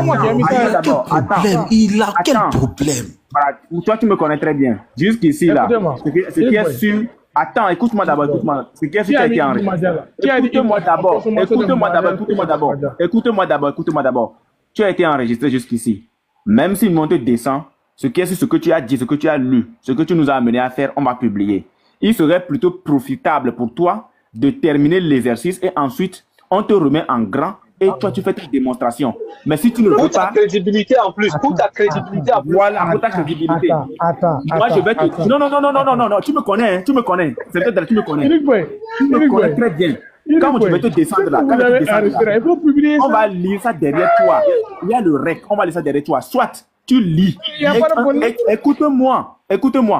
moi qui ai mis ça. Il a quel problème? Voilà, toi, tu me connais très bien. Jusqu'ici, là, ce qui est sûr... Attends, écoute-moi d'abord, écoute-moi. Ce qui est sûr, tu as été enregistré. Écoute-moi d'abord, écoute-moi d'abord. Tu as été enregistré jusqu'ici. Même si on te descend, ce qui est sur ce que tu as dit, ce que tu as lu, ce que tu nous as amené à faire, on va publier. Il serait plutôt profitable pour toi de terminer l'exercice et ensuite, on te remet en grand et toi, tu fais ta démonstration. Mais si tu ne veux pas... Pour ta crédibilité en plus. Pour ta crédibilité en plus. Voilà, pour ta crédibilité. Moi, je vais te... Non, tu me connais, hein, tu me connais. C'est peut-être que tu me connais. Tu me connais très bien. Quand je vais te descendre là, on va lire ça derrière toi. Il y a le rec, on va lire ça derrière toi. Soit tu lis. Écoute-moi.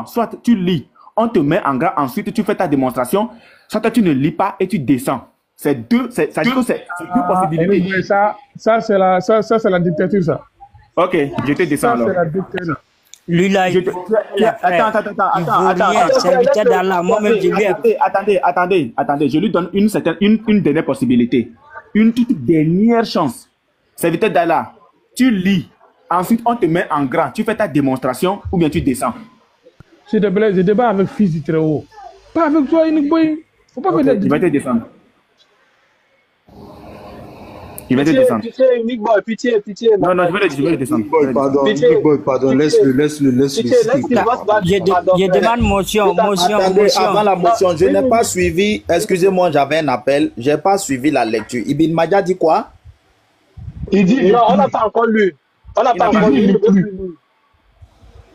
Soit tu lis, on te met en grand, ensuite tu fais ta démonstration. Soit tu ne lis pas et tu descends. C'est deux possibilités. Ça, c'est la dictature, ça. Ok, je te descends alors. Ça, c'est la dictature. Lui là, Attends. Attendez, je lui donne une dernière possibilité. Une toute dernière chance. Serviteur d'Allah, tu lis, ensuite on te met en grand, tu fais ta démonstration ou bien tu descends. S'il te plaît, je débat avec fils du très haut. Pas avec toi, Unique Boy. Faut pas venir. Je vais te descendre. Il va te descendre. Pitié, Unique Boy, pitié. Non, je vais le descendre. Big Boy, pardon, laisse-le. Je demande motion. Attendez, avant la motion, je n'ai pas suivi, excusez-moi, j'avais un appel, je n'ai pas suivi la lecture. Ibn Madia dit quoi? Il dit, non, on n'a pas encore lu.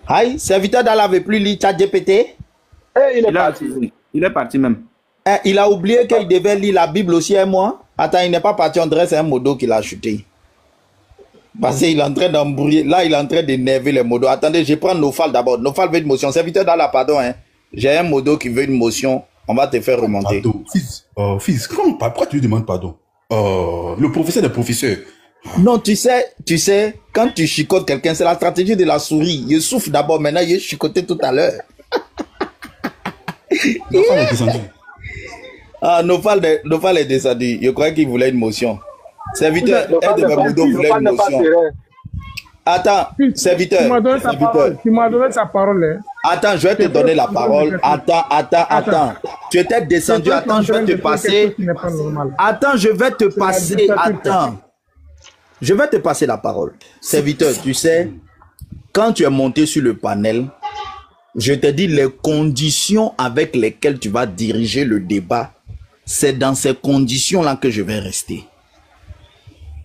Aïe, serviteur d'Allah n'avait plus lu ChatGPT? Il est parti même. Il a oublié qu'il devait lire la Bible aussi un mois. Attends, il n'est pas parti, on dirait c'est un modo qu'il a chuté. Parce qu'il est en train d'embrouiller. Là, il est en train d'énerver les modos. Attendez, je prends Nofal d'abord. Nofal veut une motion. Serviteur d'Allah, pardon. Hein. J'ai un modo qui veut une motion. On va te faire remonter. Pardon, fils, pourquoi tu lui demandes pardon? Le professeur des professeurs. Non, tu sais, quand tu chicotes quelqu'un, c'est la stratégie de la souris. Il souffle d'abord, maintenant il est chicoté tout à l'heure. Nofal est descendu. Ah, Nofal est descendu. Je croyais qu'il voulait une motion. Serviteur, aide de Modo voulait une motion. Attends, serviteur. Tu m'as donné ta parole. Hein. Attends, je vais te donner la parole. Attends. Tu étais descendu. Attends, je vais te passer. Attends, je vais te passer. Attends. Je vais te passer la parole. Serviteur, tu sais, quand tu es monté sur le panel, je te dis les conditions avec lesquelles tu vas diriger le débat. C'est dans ces conditions-là que je vais rester.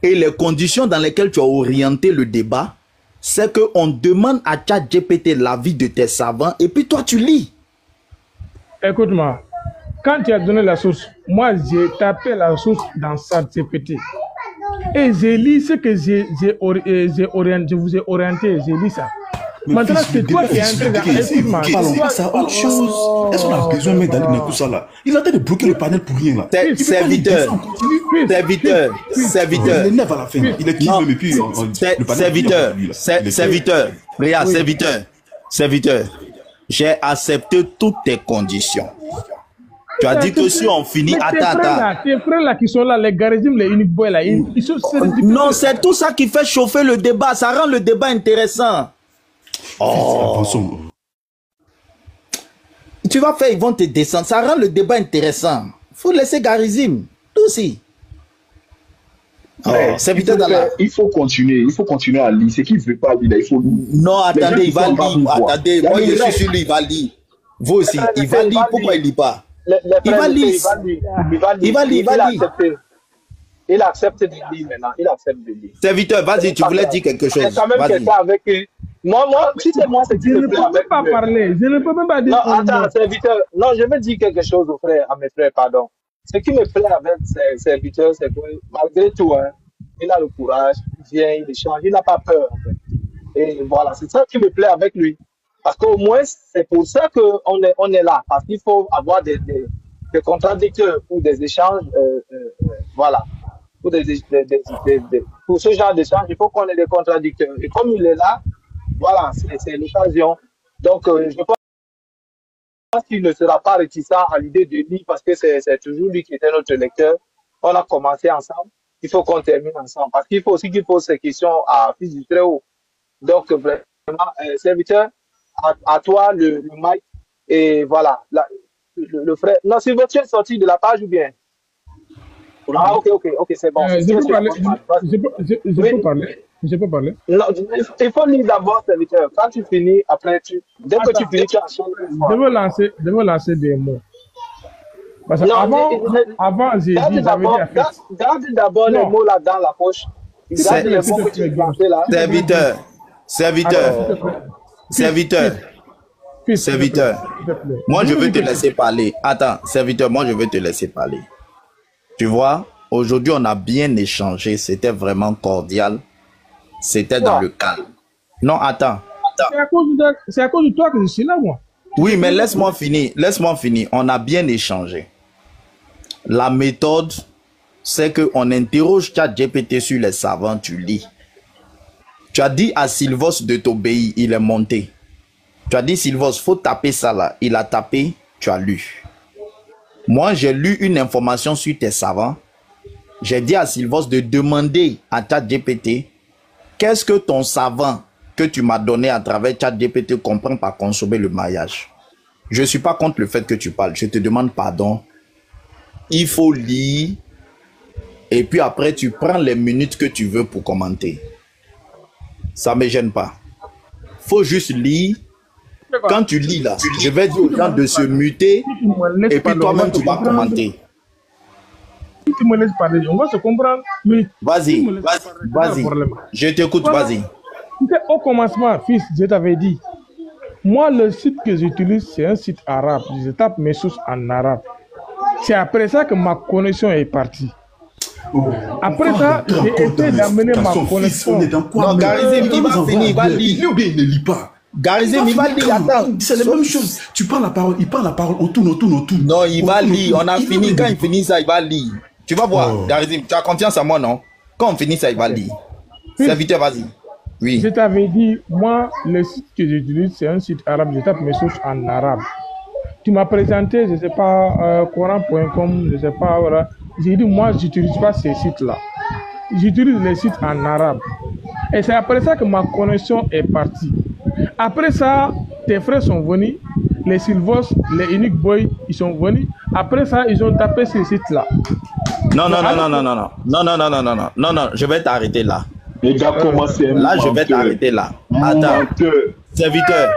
Et les conditions dans lesquelles tu as orienté le débat, c'est qu'on demande à ChatGPT l'avis de tes savants et puis toi tu lis. Écoute-moi, quand tu as donné la source, moi j'ai tapé la source dans ChatGPT. Et j'ai lu ce que je vous ai orienté, j'ai lu ça. Maintenant, c'est toi qui es entré dans Parlons pas ça, autre chose. Est-ce qu'on a besoin de mettre dans tout ça là? Il a tenté de bloquer le panel pour rien là. Serviteur. Il énerve à la fin. Il est qui même et puis serviteur. J'ai accepté toutes tes conditions. Tu as dit que si on finit... Attends. Tes frères là qui sont là, les garismes, les uniques boys là, ils sont... Non, c'est tout ça qui fait chauffer le débat. Ça rend le débat intéressant. Oh. Tu vas faire, ils vont te descendre. Ça rend le débat intéressant. Faut laisser Garizim. Tout aussi. Il faut continuer à lire. Ce qu'il ne veut pas lire, il faut lire. Non, attendez, il va lire. Attendez, moi je suis sur lui, il va lire. Vous aussi, il va lire. Pourquoi il ne lit pas? Il va lire. Il va lire. Il accepte de lire maintenant. Il accepte de lire. Serviteur, vas-y, tu voulais dire quelque chose. C'est quand même quelqu'un avec... Moi, si c'est moi, c'est qui me plaît avec... Je ne peux pas parler. Je ne peux même pas dire... Non, attends, serviteur. Non, je veux dire quelque chose à mes frères, pardon. Ce qui me plaît avec ces serviteurs, c'est que malgré tout, hein, il a le courage, il vient, il échange, il n'a pas peur. En fait. Et voilà, c'est ça qui me plaît avec lui. Parce qu'au moins, c'est pour ça qu'on est là. Parce qu'il faut avoir des contradicteurs ou des échanges, voilà. Pour ce genre d'échange, il faut qu'on ait des contradicteurs. Et comme il est là, voilà, c'est l'occasion. Donc, je pense qu'il ne sera pas réticent à l'idée de lire parce que c'est toujours lui qui était notre lecteur. On a commencé ensemble. il faut qu'on termine ensemble. Parce qu'il faut aussi qu'il pose ces questions à Fils du Très-Haut. Donc, vraiment, serviteur, à toi le mic. Et voilà, le frère. Non, si votre est sorti de la page ou bien? Ah, ok, c'est bon. Je peux parler. Je peux parler. Non, il faut lire d'abord, serviteur. Quand tu finis, après, dès que tu finis, tu as changé. Je veux lancer des mots. Parce qu'avant, j'ai dit, garde d'abord les mots là dans la poche. Garde les mots que tu as plantés là. Serviteur. Moi, je veux te laisser parler. Attends, serviteur, moi, je veux te laisser parler. Tu vois, aujourd'hui, on a bien échangé. C'était vraiment cordial. C'était dans le calme. Non, attends. C'est à cause de toi que je suis là, moi. Oui, mais laisse-moi finir. On a bien échangé. La méthode, c'est qu'on interroge ChatGPT sur les savants, tu lis. Tu as dit à Sylvos de t'obéir, il est monté. Tu as dit, Sylvos, faut taper ça là. Il a tapé, tu as lu. Moi, j'ai lu une information sur tes savants. J'ai dit à Sylvos de demander à ChatGPT qu'est-ce que ton savant que tu m'as donné à travers ChatGPT comprend par consommer le mariage. Je ne suis pas contre le fait que tu parles. Je te demande pardon. Il faut lire. Et puis après, tu prends les minutes que tu veux pour commenter. Ça ne me gêne pas. Il faut juste lire. Quand tu lis là, je vais dire aux gens de se muter. Et puis toi-même, tu vas commenter. Si tu me laisses parler, on va se comprendre. Vas-y. Je t'écoute, vas-y. Au commencement, fils, je t'avais dit, moi, le site que j'utilise, c'est un site arabe. Je tape mes sources en arabe. C'est après ça que ma connexion est partie. Après ça, j'ai essayé d'amener ma connexion. Non, Garizim, il va finir, il va lire. Ou bien il ne lit pas. Garizim, il va lire, attends. C'est la même chose. Tu prends la parole, il prend la parole, on tourne. Non, il va lire. On a fini. Quand il finit ça, il va lire. Tu vas voir, Garizim, tu as confiance en moi, non? Quand on finit ça, il va lire. Serviteur, vas-y. Oui. Je t'avais dit, moi, le site que j'utilise, c'est un site arabe. Je tape mes sources en arabe. Tu m'as présenté, je ne sais pas, Coran.com, je ne sais pas, voilà. J'ai dit, moi, je n'utilise pas ces sites-là. J'utilise les sites en arabe. Et c'est après ça que ma connexion est partie. Après ça, tes frères sont venus, les Sylvos, les Unique Boys, ils sont venus. Après ça, ils ont tapé ces sites-là. Non, je vais t'arrêter là. Les gars, commencez. Là, je vais t'arrêter là. Attends, serviteur.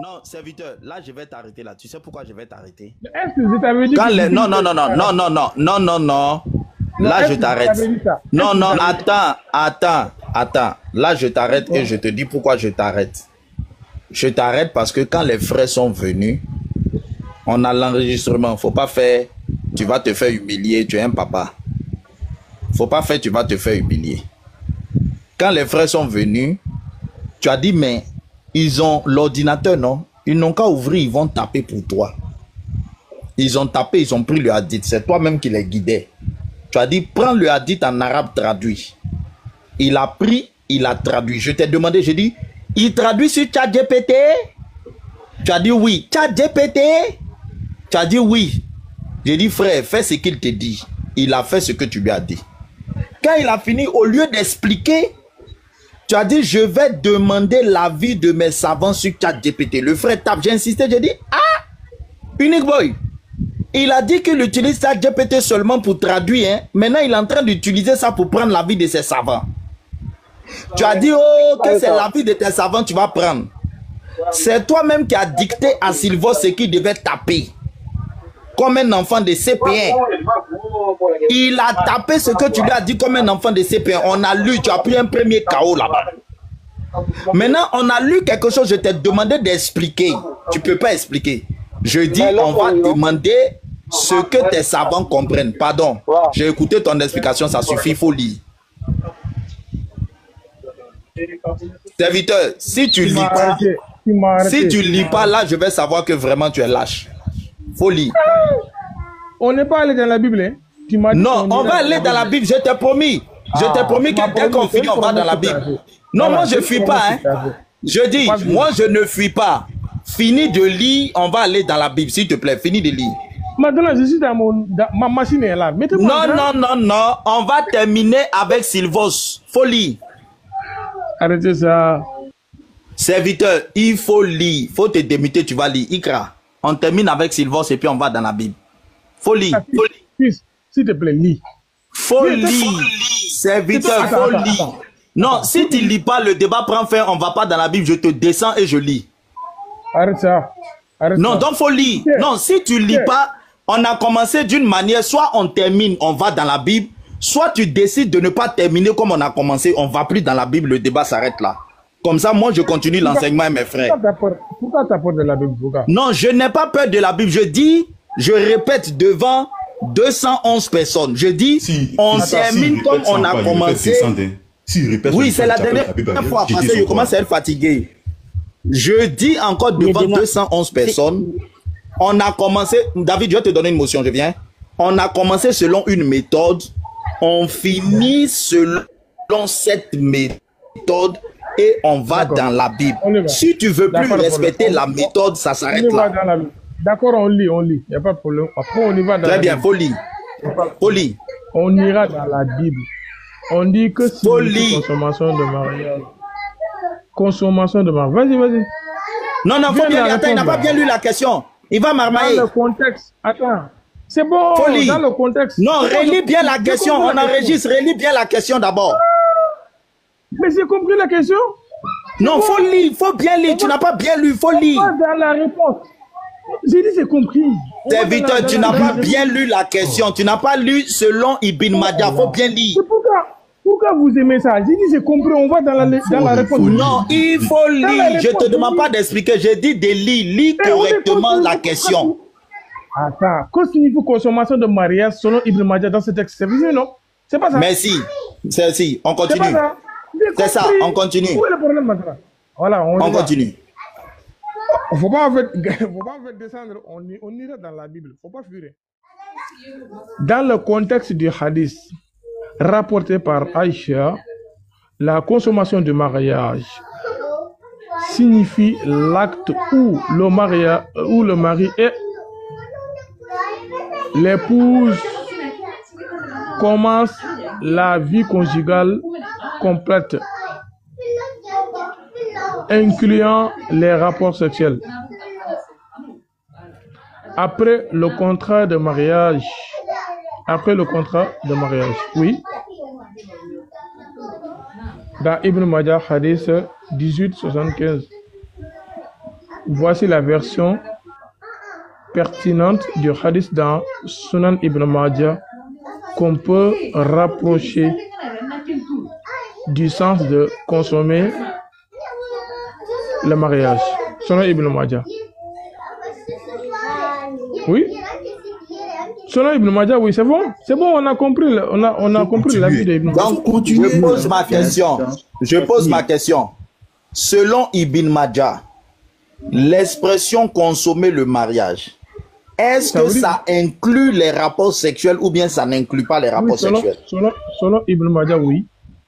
Non, serviteur, là, je vais t'arrêter là. Tu sais pourquoi je vais t'arrêter? Est-ce que je t'avais dit Non. Là, je t'arrête. Non, attends. Là, je t'arrête et je te dis pourquoi je t'arrête. Je t'arrête parce que quand les frères sont venus, on a l'enregistrement. Faut pas faire, tu vas te faire humilier, tu es un papa. Faut pas faire, tu vas te faire humilier. Quand les frères sont venus, tu as dit, mais ils ont l'ordinateur, non? Ils n'ont qu'à ouvrir, ils vont taper pour toi. Ils ont tapé, ils ont pris le hadith. C'est toi-même qui les guidais. Tu as dit, prends le hadith en arabe traduit. Il a pris, il a traduit. Je t'ai demandé, j'ai dit, il traduit sur ChatGPT? Tu as dit oui. ChatGPT? Tu as dit oui. J'ai dit, frère, fais ce qu'il te dit. Il a fait ce que tu lui as dit. Quand il a fini, au lieu d'expliquer, tu as dit, je vais demander l'avis de mes savants sur ChatGPT. Le frère tape, j'ai insisté, j'ai dit, ah, Unique Boy. Il a dit qu'il utilise ChatGPT seulement pour traduire. Hein. Maintenant, il est en train d'utiliser ça pour prendre l'avis de ses savants. Tu as dit, oh, que c'est l'avis de tes savants tu vas prendre. C'est toi-même qui as dicté à Sylvos ce qu'il devait taper. Comme un enfant de CP1. Il a tapé ce que tu lui as dit comme un enfant de CP1. On a lu, tu as pris un premier KO là-bas. Maintenant, on a lu quelque chose, je t'ai demandé d'expliquer. Tu ne peux pas expliquer. Je dis, on va demander ce que tes savants comprennent. Pardon, j'ai écouté ton explication, ça suffit, il faut lire. Serviteur, si tu lis pas, là, je vais savoir que vraiment tu es lâche. Faut lire. On n'est pas allé dans la Bible, hein? Non, on va aller dans la Bible, je t'ai promis. Je t'ai promis que dès qu'on finit, on va dans la Bible. Non, moi je ne fuis pas. Hein. Je dis, moi je ne fuis pas. Finis de lire, on va aller dans la Bible, s'il te plaît, finis de lire. Maintenant, je suis ma machine est là. Non, non, non, non. On va terminer avec Sylvos. Folie. Arrêtez ça. Serviteur, il faut lire. Faut te démuter, tu vas lire. Ikra. On termine avec Sylvos et puis on va dans la Bible. Folie. Fils, s'il te plaît, lis. Folie. Serviteur, folie. Non, si tu lis pas, le débat prend fin, on va pas dans la Bible, je te descends et je lis. Arrête ça. Non, donc faut lire. Non, si tu lis pas, on a commencé d'une manière, soit on termine, on va dans la Bible, soit tu décides de ne pas terminer comme on a commencé, on va plus dans la Bible, le débat s'arrête là. Comme ça, moi, je continue l'enseignement et mes frères. Pourquoi tu as peur de la Bible, Bouga? Non, je n'ai pas peur de la Bible. Je dis, je répète devant 211 personnes. Je dis, on termine comme on a commencé. Oui, c'est la dernière fois. Parce que je commence à être fatigué. Je dis encore devant 211 personnes. On a commencé. David, je vais te donner une motion, je viens. On a commencé selon une méthode. On finit selon cette méthode. Et on va dans la Bible. Si tu veux plus respecter la méthode, ça s'arrête là. D'accord, on lit. Il n'y a pas de problème. Après, on y va dans Très la bien, Bible. folie. Folie. On ira dans la Bible. On dit que c'est consommation de mariage. Consommation de mariage. Vas-y. Non, faut bien lire. Attends, il n'a pas bien lu la question. Il va marmailler. Dans le contexte. Attends. C'est bon. Folie. Dans le contexte. Non, relis bien la question. On enregistre. Relis bien la question d'abord. Mais j'ai compris la question. Non, faut lire, faut bien lire. Tu n'as pas bien lu, faut lire. Dans la réponse. J'ai dit j'ai compris. Serviteur, tu n'as pas bien lu la question. Tu n'as pas lu selon Ibn Majah. Faut bien lire. Pourquoi vous aimez ça? J'ai dit j'ai compris. On va dans la réponse. Non, il faut lire. Je ne te demande pas d'expliquer. J'ai dit de lire. Lis correctement la question. Attends. Qu'est-ce qu'il faut consommation de mariage selon Ibn Majah dans ce texte? C'est vrai, non? C'est pas ça. Merci. C'est si. On continue. C'est ça, on continue. Où est le problème maintenant? Voilà, on continue. Faut pas en fait descendre, on ira dans la Bible, faut pas fuir. Dans le contexte du hadith rapporté par Aïcha, la consommation du mariage signifie l'acte où le mari et l'épouse commencent la vie conjugale complète, incluant les rapports sexuels. Après le contrat de mariage, oui. Dans Ibn Majah, hadith 1875. Voici la version pertinente du hadith dans Sunan Ibn Majah qu'on peut rapprocher du sens de consommer le mariage. Selon Ibn Majah. Oui. Selon Ibn Majah, oui, c'est bon. C'est bon, on a compris la vie d'Ibn Majah. Donc, je pose ma question. Selon Ibn Majah, l'expression consommer le mariage, est-ce que ça inclut les rapports sexuels ou bien ça n'inclut pas les rapports sexuels? Selon Ibn Majah, oui.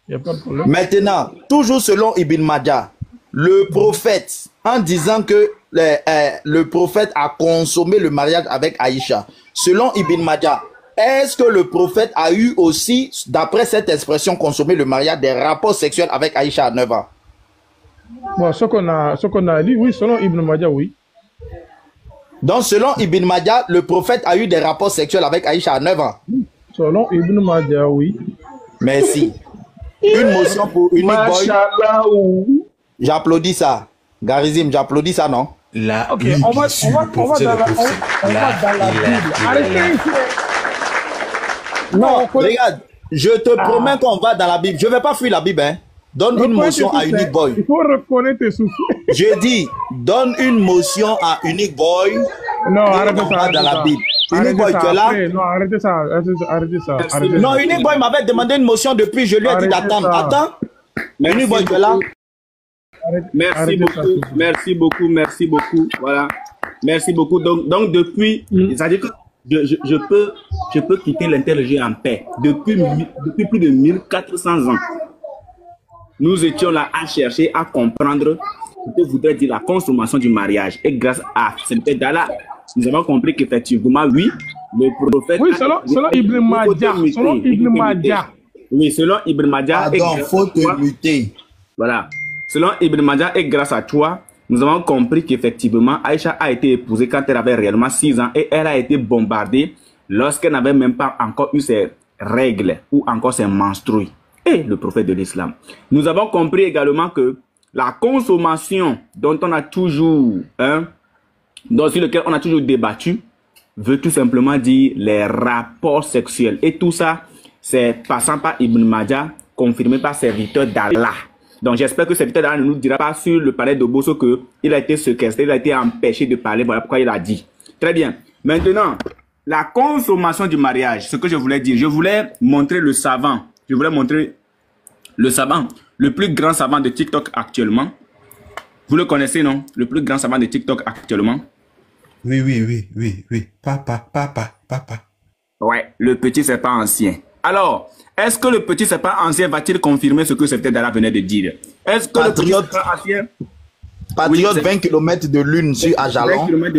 Il n'y a pas de problème. Maintenant, toujours selon Ibn Majah, le prophète, en disant que le prophète a consommé le mariage avec Aïcha, selon Ibn Majah, est-ce que le prophète a eu aussi, d'après cette expression, consommé le mariage, des rapports sexuels avec Aïcha à 9 ans? Bon, ce qu'on a dit, oui, selon Ibn Majah, oui. Donc, selon Ibn Majah, le prophète a eu des rapports sexuels avec Aïcha à 9 ans. Selon Ibn Majah, oui. Merci. Une motion pour Unique Boy. J'applaudis ça. Garizim, j'applaudis ça, non? La ok, on va dans la Bible. Arrêtez ici. Non, regarde, je te promets qu'on va dans la Bible. Je ne vais pas fuir la Bible, hein. Donne une motion à Unique Boy. Il faut reconnaître tes soucis. Je dis, donne une motion à Unique Boy. Non, arrêtez ça. Dans la Bible. Unique Boy, tu es là? Non, arrêtez ça. Non, Unique Boy m'avait demandé une motion depuis, je lui ai dit d'attendre. Attends. Unique Boy, tu es là? Merci beaucoup. Voilà. Merci beaucoup. Donc depuis, c'est-à-dire que je peux quitter l'interrogé en paix. Depuis plus de 1400 ans, nous étions là à chercher à comprendre ce que voudrait dire la consommation du mariage. Et grâce à cette pédale-là, nous avons compris qu'effectivement, oui, le prophète... Oui, selon Ibn Majah. Selon Ibn Majah. Oui, selon Ibn Majah... Pardon, faut te lutter. Voilà. Selon Ibn Majah et grâce à toi, nous avons compris qu'effectivement, Aïcha a été épousée quand elle avait réellement 6 ans et elle a été bombardée lorsqu'elle n'avait même pas encore eu ses règles ou encore ses menstrues. Et le prophète de l'islam. Nous avons compris également que la consommation dont on a toujours, sur lequel on a toujours débattu, veut tout simplement dire les rapports sexuels. Et tout ça, c'est passant par Ibn Majah, confirmé par serviteur d'Allah. Donc j'espère que serviteur d'Allah ne nous dira pas sur le palais de Bosso qu'il a été séquestré, il a été empêché de parler, voilà pourquoi il a dit. Très bien. Maintenant, la consommation du mariage, ce que je voulais dire, je voulais montrer le savant. Je voulais montrer le savant, le plus grand savant de TikTok actuellement. Vous le connaissez, non? Le plus grand savant de TikTok actuellement. Oui. Papa. Ouais, le petit serpent ancien. Alors, est-ce que le petit serpent ancien va-t-il confirmer ce que Serviteur d'Allah venait de dire? Est-ce que le petit serpent ancien... Patriote, oui, 20 km de lune sur Ajalon, 20 km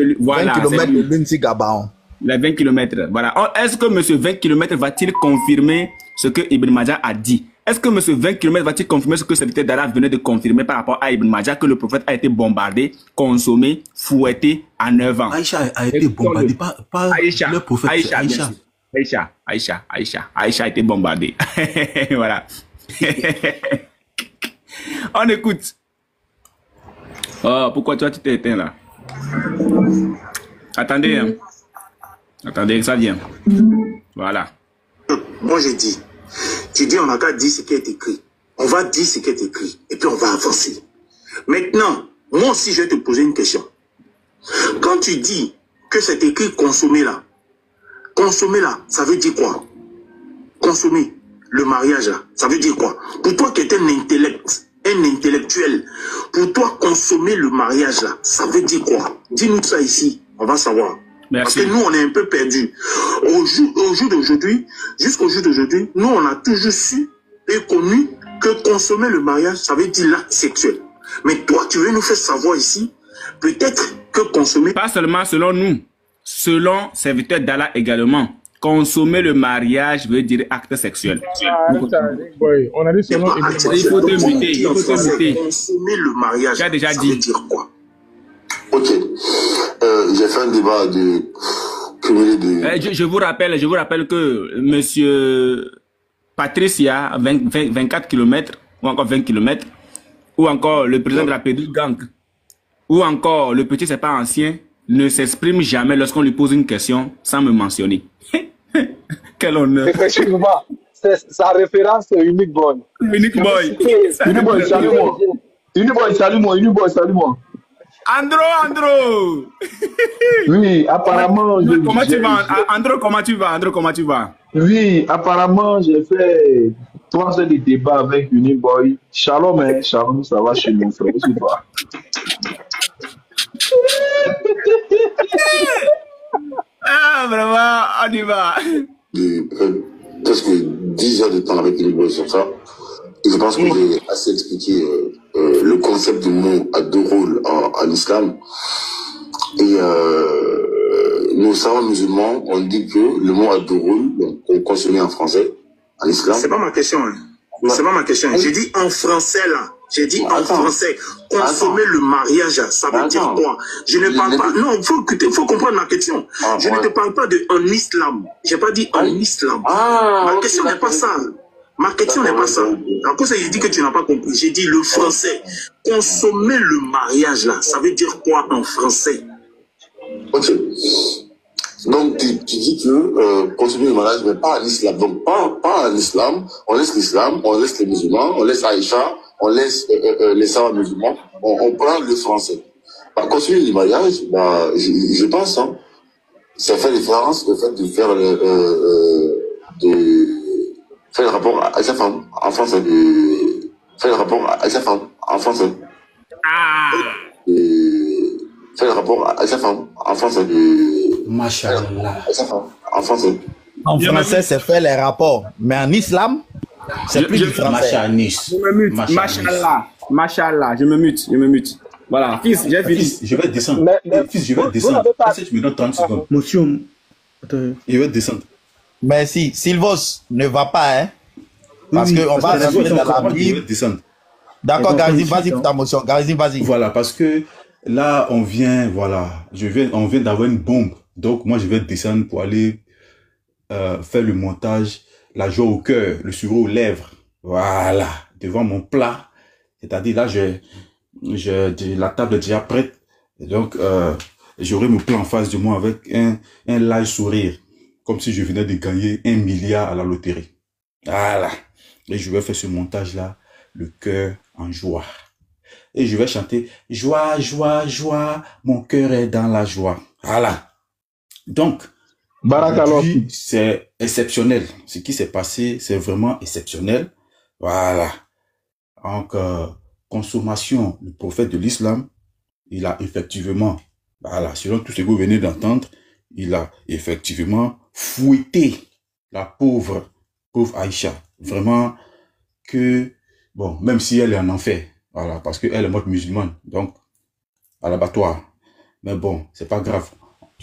de lune sur Gabaon. Les 20 km, voilà. Est-ce que monsieur 20 km va-t-il confirmer ce que Ibn Majah a dit? Est-ce que monsieur 20 km va-t-il confirmer ce que Serviteur d'Allah venait de confirmer par rapport à Ibn Majah, que le prophète a été bombardé, consommé, fouetté à 9 ans? Aïcha a été bombardé par Aïcha, le prophète. Aïcha a été bombardée. Voilà. On écoute. Oh, pourquoi toi tu t'es éteint là? Attendez, hein. Attendez, ça vient. Voilà. Moi je dis, tu dis on n'a qu'à dire ce qui est écrit. On va dire ce qui est écrit et puis on va avancer. Maintenant, moi aussi je vais te poser une question. Quand tu dis que c'est écrit consommer là, ça veut dire quoi? Consommer, le mariage là, ça veut dire quoi? Pour toi qui es un intellectuel, pour toi consommer le mariage là, ça veut dire quoi? Dis-nous ça ici, on va savoir. Merci. Parce que nous on est un peu perdus. Au jour d'aujourd'hui, jusqu'au jour d'aujourd'hui, nous on a toujours su et connu que consommer le mariage, ça veut dire l'acte sexuel. Mais toi tu veux nous faire savoir ici, peut-être que consommer... Pas seulement selon nous, selon serviteur d'Allah également. Consommer le mariage veut dire acte sexuel. On a dit selon... Il faut te muter. Consommer le mariage, tu as déjà ça dit. veut dire quoi? Ok. J'ai fait un débat de cumulé de... Je vous rappelle que monsieur Patricia, 24 km, ou encore 20 km, ou encore le président de la Pédou Gang, ou encore le petit serpent ancien, ne s'exprime jamais lorsqu'on lui pose une question sans me mentionner. Quel honneur. Effectivement, sa référence c'est Unique Boy. Unique Boy. Unique Boy, salut-moi. Unique Boy, salut-moi. Andro. Oui, apparemment... Comment tu vas? Andro, comment tu vas? Oui, apparemment, j'ai fait 3 heures de débat avec Unique Boy. Shalom, shalom, ça va chez nous, frère. Ah, vraiment, on y va. Presque 10 heures de temps avec Unique Boy sur ça. Et je pense que j'ai assez expliqué le concept du mot à 2 rôles en islam. Et nous savons musulmans, on dit que le mot à 2 rôles, qu'on consomme en français, en islam. C'est pas ma question. Hein. C'est pas ma question. J'ai dit en français là. J'ai dit en français. Consommer le mariage, ça veut dire quoi? Je ne parle pas. Non, il faut comprendre ma question. Je ne te parle pas de en islam. J'ai pas dit en islam. Ma question n'est pas ça. Ma question n'est pas ça. En cause, j'ai dit que tu n'as pas compris. J'ai dit le français. Consommer le mariage là, ça veut dire quoi en français? Ok. Donc tu dis que consommer le mariage, mais pas en islam. Donc pas en islam. On laisse l'islam, on laisse les musulmans, on laisse Aïcha, on laisse les savants musulmans. On prend le français. Bah, consommer le mariage, bah, je pense, hein, ça fait différence le fait de faire faire le rapport à sa femme en français. Faire le rapport à sa femme en français. Faire le rapport à sa femme en français. Machallah. En français. En français, c'est faire les rapports. Mais en islam, c'est plus du français. Je me mute. Machallah, je me mute. Voilà, fils, j'ai fini. Fils, je vais descendre. Mais Fils, je vais vous descendre. n'avez pas... Est-ce que tu me donnes 30 secondes? Motion. Attends. Je vais descendre. Merci. Sylvos, ne va pas, hein. Parce Oui, qu'on va parce que rentrer dans la Je vais Bible. descendre. D'accord, Elles ont Garizim, fait vas-y suite, pour ta motion. Garizim, vas-y. Voilà, parce que là, on vient d'avoir une bombe. Donc, moi, je vais descendre pour aller faire le montage, la joie au cœur, le sourire aux lèvres. Voilà, devant mon plat. C'est-à-dire, là, la table est déjà prête. Et donc, j'aurai mon plat en face de moi avec un large sourire. Comme si je venais de gagner 1 milliard à la loterie. Voilà. Et je vais faire ce montage-là, le cœur en joie. Et je vais chanter « Joie, joie, joie, mon cœur est dans la joie ». Voilà. Donc, aujourd'hui, c'est exceptionnel. Ce qui s'est passé, c'est vraiment exceptionnel. Voilà. Donc, consommation, le prophète de l'islam, il a effectivement, voilà, selon tout ce que vous venez d'entendre, il a effectivement fouetté la pauvre Aïcha. Vraiment que, bon, même si elle est en enfer, voilà, parce qu'elle est morte musulmane, donc, à l'abattoir. Mais bon, c'est pas grave.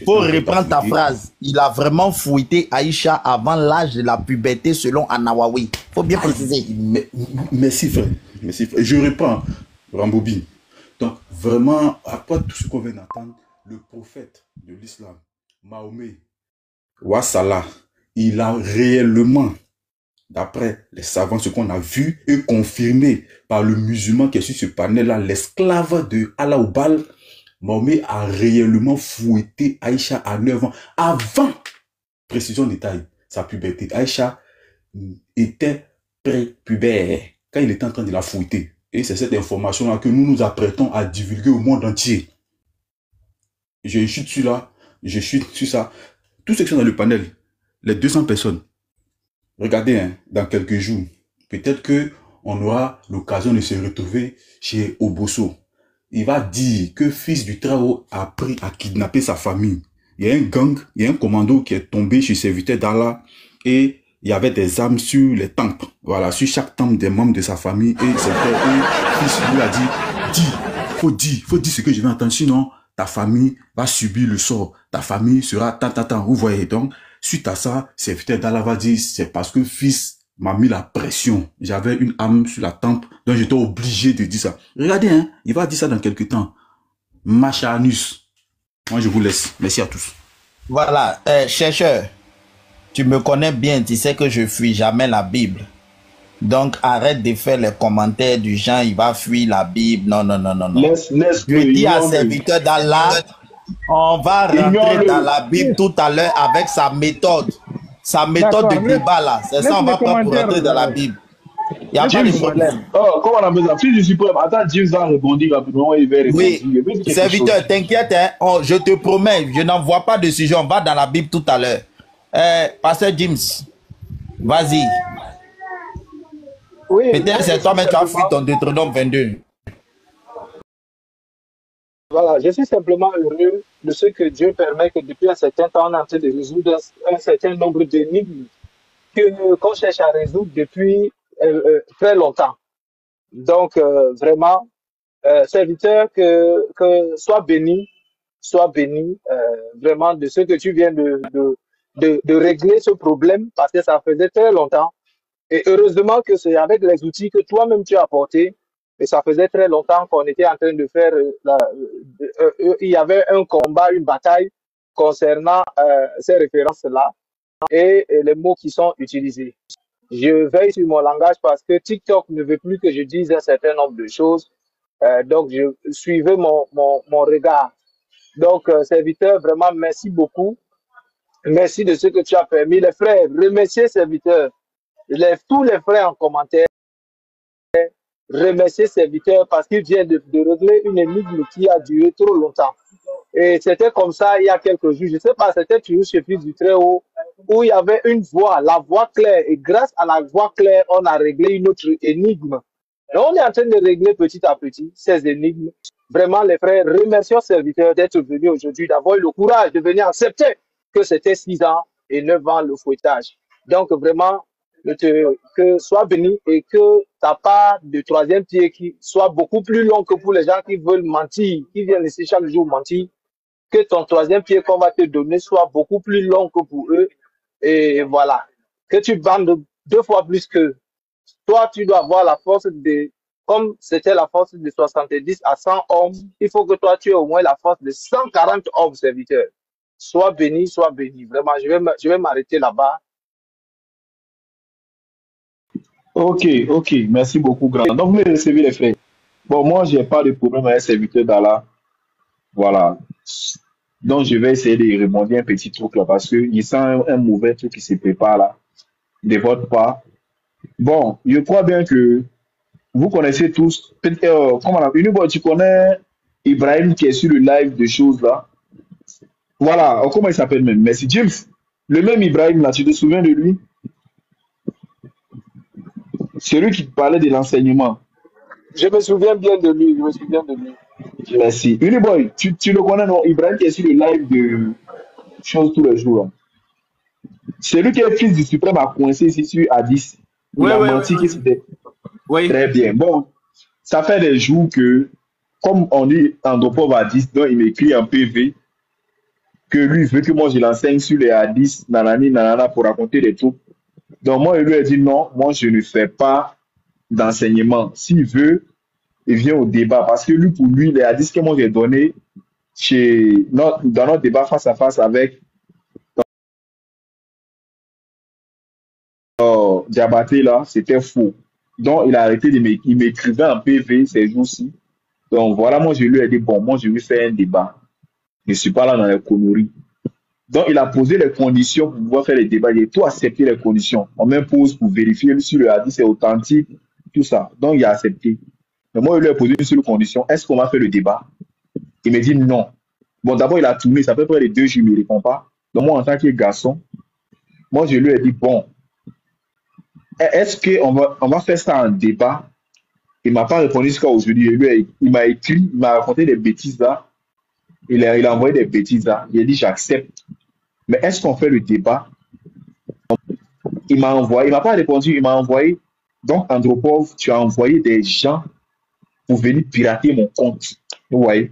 Pour reprendre ta phrase, il a vraiment fouetté Aïcha avant l'âge de la puberté selon Anawawi. Faut bien préciser. Merci frère. Merci frère. Je reprends, Rambobi. Donc, vraiment, après tout ce qu'on vient d'entendre, le prophète de l'islam, Mahomet, Wassala, il a réellement, d'après les savants, ce qu'on a vu et confirmé par le musulman qui est sur ce panel-là, l'esclave de Allah Oubal, Mahomet a réellement fouetté Aïcha à 9 ans, avant, précision détail, sa puberté. Aïcha était prépubère quand il était en train de la fouetter. Et c'est cette information-là que nous nous apprêtons à divulguer au monde entier. Je chute sur là, je chute sur ça. Tous ceux qui sont dans le panel, les 200 personnes, regardez, hein, dans quelques jours, peut-être que on aura l'occasion de se retrouver chez Obosso. Il va dire que fils du Très-Haut a pris à kidnapper sa famille. Il y a un gang, il y a un commando qui est tombé chez serviteur d'Allah et il y avait des armes sur les tempes. Voilà, sur chaque temple des membres de sa famille. Et c'est vrai, et fils lui a dit, faut dire ce que je vais entendre, sinon ta famille va subir le sort. Ta famille sera tant. Vous voyez, donc, suite à ça, serviteur d'Allah va dire, c'est parce que fils m'a mis la pression. J'avais une arme sur la tempe, donc j'étais obligé de dire ça. Regardez, hein, il va dire ça dans quelques temps. Machanus. Moi, je vous laisse. Merci à tous. Voilà, chercheur, tu me connais bien, tu sais que je fuis jamais la Bible. Donc, arrête de faire les commentaires du genre, il va fuir la Bible. Non. Je dis à serviteur d'Allah, on va rentrer dans la Bible tout à l'heure avec sa méthode. Sa méthode de débat là. C'est ça, on va pas pour rentrer dans la Bible. Il n'y a pas de problème. Oh, comment on appelle ça? Fils du suprême. Attends, James va répondre rapidement. Il va répondre. Oui, serviteur, t'inquiète, hein? Je te promets, je n'envoie pas de sujet. On va dans la Bible tout à l'heure. Pasteur James, vas-y. Oui, peut-être c'est toi-même qui as fait ton Deutéronome 22. Voilà, je suis simplement heureux de ce que Dieu permet que depuis un certain temps, on est en train de résoudre un certain nombre d'énigmes qu'on cherche à résoudre depuis très longtemps. Donc, vraiment, serviteur, que sois béni vraiment de ce que tu viens de régler ce problème, parce que ça faisait très longtemps. Et heureusement que c'est avec les outils que toi-même tu as apportés, et ça faisait très longtemps qu'on était en train de faire, il y avait un combat, une bataille concernant ces références-là et les mots qui sont utilisés. Je veille sur mon langage parce que TikTok ne veut plus que je dise un certain nombre de choses. Donc, je suivais mon regard. Donc, serviteur, vraiment, merci beaucoup. Merci de ce que tu as permis. Les frères, remerciez serviteur. Tous les frères en commentaire, remercier serviteur parce qu'il vient de régler une énigme qui a duré trop longtemps. Et c'était comme ça il y a quelques jours. Je ne sais pas, c'était toujours chez Fils du Très-Haut, où il y avait une voix, la voix claire. Et grâce à la voix claire, on a réglé une autre énigme. Et on est en train de régler petit à petit ces énigmes. Vraiment, les frères, remercions serviteurs d'être venus aujourd'hui, d'avoir eu le courage de venir accepter que c'était 6 ans et 9 ans le fouettage. Donc, vraiment, que sois béni et que ta part de troisième pied qui soit beaucoup plus long que pour les gens qui veulent mentir, qui viennent ici chaque jour mentir, que ton troisième pied qu'on va te donner soit beaucoup plus long que pour eux. Et voilà. Que tu bandes 2 fois plus que toi, tu dois avoir la force de, comme c'était la force de 70 à 100 hommes, il faut que toi, tu aies au moins la force de 140 hommes serviteurs. Sois béni, sois béni. Vraiment, je vais m'arrêter là-bas. Ok, ok, merci beaucoup, grand. Donc, vous recevez les frères. Bon, moi, j'ai pas de problème avec un serviteur d'Allah. Voilà. Donc, je vais essayer de rebondir un petit truc là parce que il sent un mauvais truc qui se prépare là, de votre part. Bon, je crois bien que vous connaissez tous, comment on appelle, tu connais Ibrahim qui est sur le live de choses là. Voilà, comment il s'appelle même? Merci James. Le même Ibrahim là, tu te souviens de lui? C'est lui qui parlait de l'enseignement. Je me souviens bien de lui, je me souviens de lui. Merci. Uniboy, tu le connais, non? Ibrahim qui est sur le live de choses tous les jours. Là. C'est lui qui est le fils du suprême à coincer ici sur Hadith. Il a menti que c'était. Oui. Très bien. Bon, ça fait des jours que, comme on dit Andropov Hadith, donc il m'écrit en PV que lui veut que moi je l'enseigne sur les Hadiths, nanani, nanana, pour raconter des trucs. Donc moi, il lui a dit non, moi je ne fais pas d'enseignement. S'il veut, il vient au débat. Parce que lui, pour lui, les Hadiths que moi j'ai donné dans notre débat face à face avec Diabaté, là, c'était faux. Donc il a arrêté de m'écrire. Il m'écrivait en PV ces jours-ci. Donc voilà, moi je lui ai dit, bon, moi je vais faire un débat. Je ne suis pas là dans les conneries. Donc, il a posé les conditions pour pouvoir faire les débats. Il a tout accepté les conditions. On m'impose pour vérifier si le hadith est authentique, tout ça. Donc, il a accepté. Mais moi, il lui ai posé une seule condition. Est-ce qu'on va faire le débat? Il me dit non. Bon, d'abord, il a tourné. Ça fait près de 2 jours, il ne répond pas. Donc, moi, en tant que garçon, moi, je lui ai dit, bon, est-ce qu'on va faire ça en débat? Il ne m'a pas répondu jusqu'à aujourd'hui. Il m'a écrit, il m'a raconté des bêtises là. Il a envoyé des bêtises là. Il a dit, j'accepte. Mais est-ce qu'on fait le débat? Il m'a envoyé, il m'a pas répondu, il m'a envoyé. Donc, Andropov, tu as envoyé des gens pour venir pirater mon compte. Vous voyez?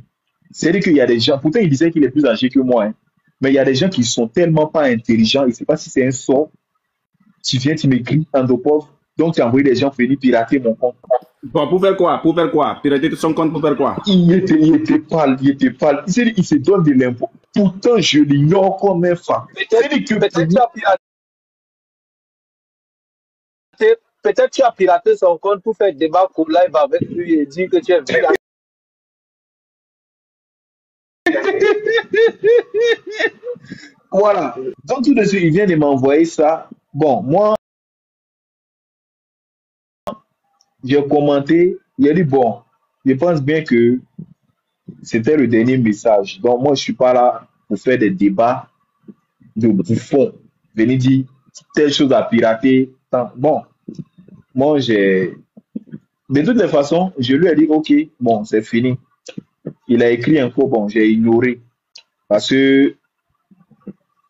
C'est-à-dire qu'il y a des gens, pourtant il disait qu'il est plus âgé que moi, hein, mais il y a des gens qui sont tellement pas intelligents, je ne sais pas si c'est un sort. Tu viens, tu m'écris, Andropov, donc tu as envoyé des gens pour venir pirater mon compte. Bon, pour faire quoi? Pour faire quoi? Pirater son compte pour faire quoi? Il était pâle. Il se donne de l'impôt. Pourtant, je l'ignore comme un fan. Peut-être tu as piraté son compte pour faire débat pour live avec lui et dire que tu es venu. Voilà. Donc, tout de suite, il vient de m'envoyer ça. Bon, moi, j'ai commenté. Il a dit, bon, je pense bien que c'était le dernier message. Donc, moi, je ne suis pas là pour faire des débats de bouffons. Venez dire telle chose à pirater. Bon, moi, j'ai. De toutes les façons, je lui ai dit, OK, bon, c'est fini. Il a écrit encore, bon, j'ai ignoré. Parce que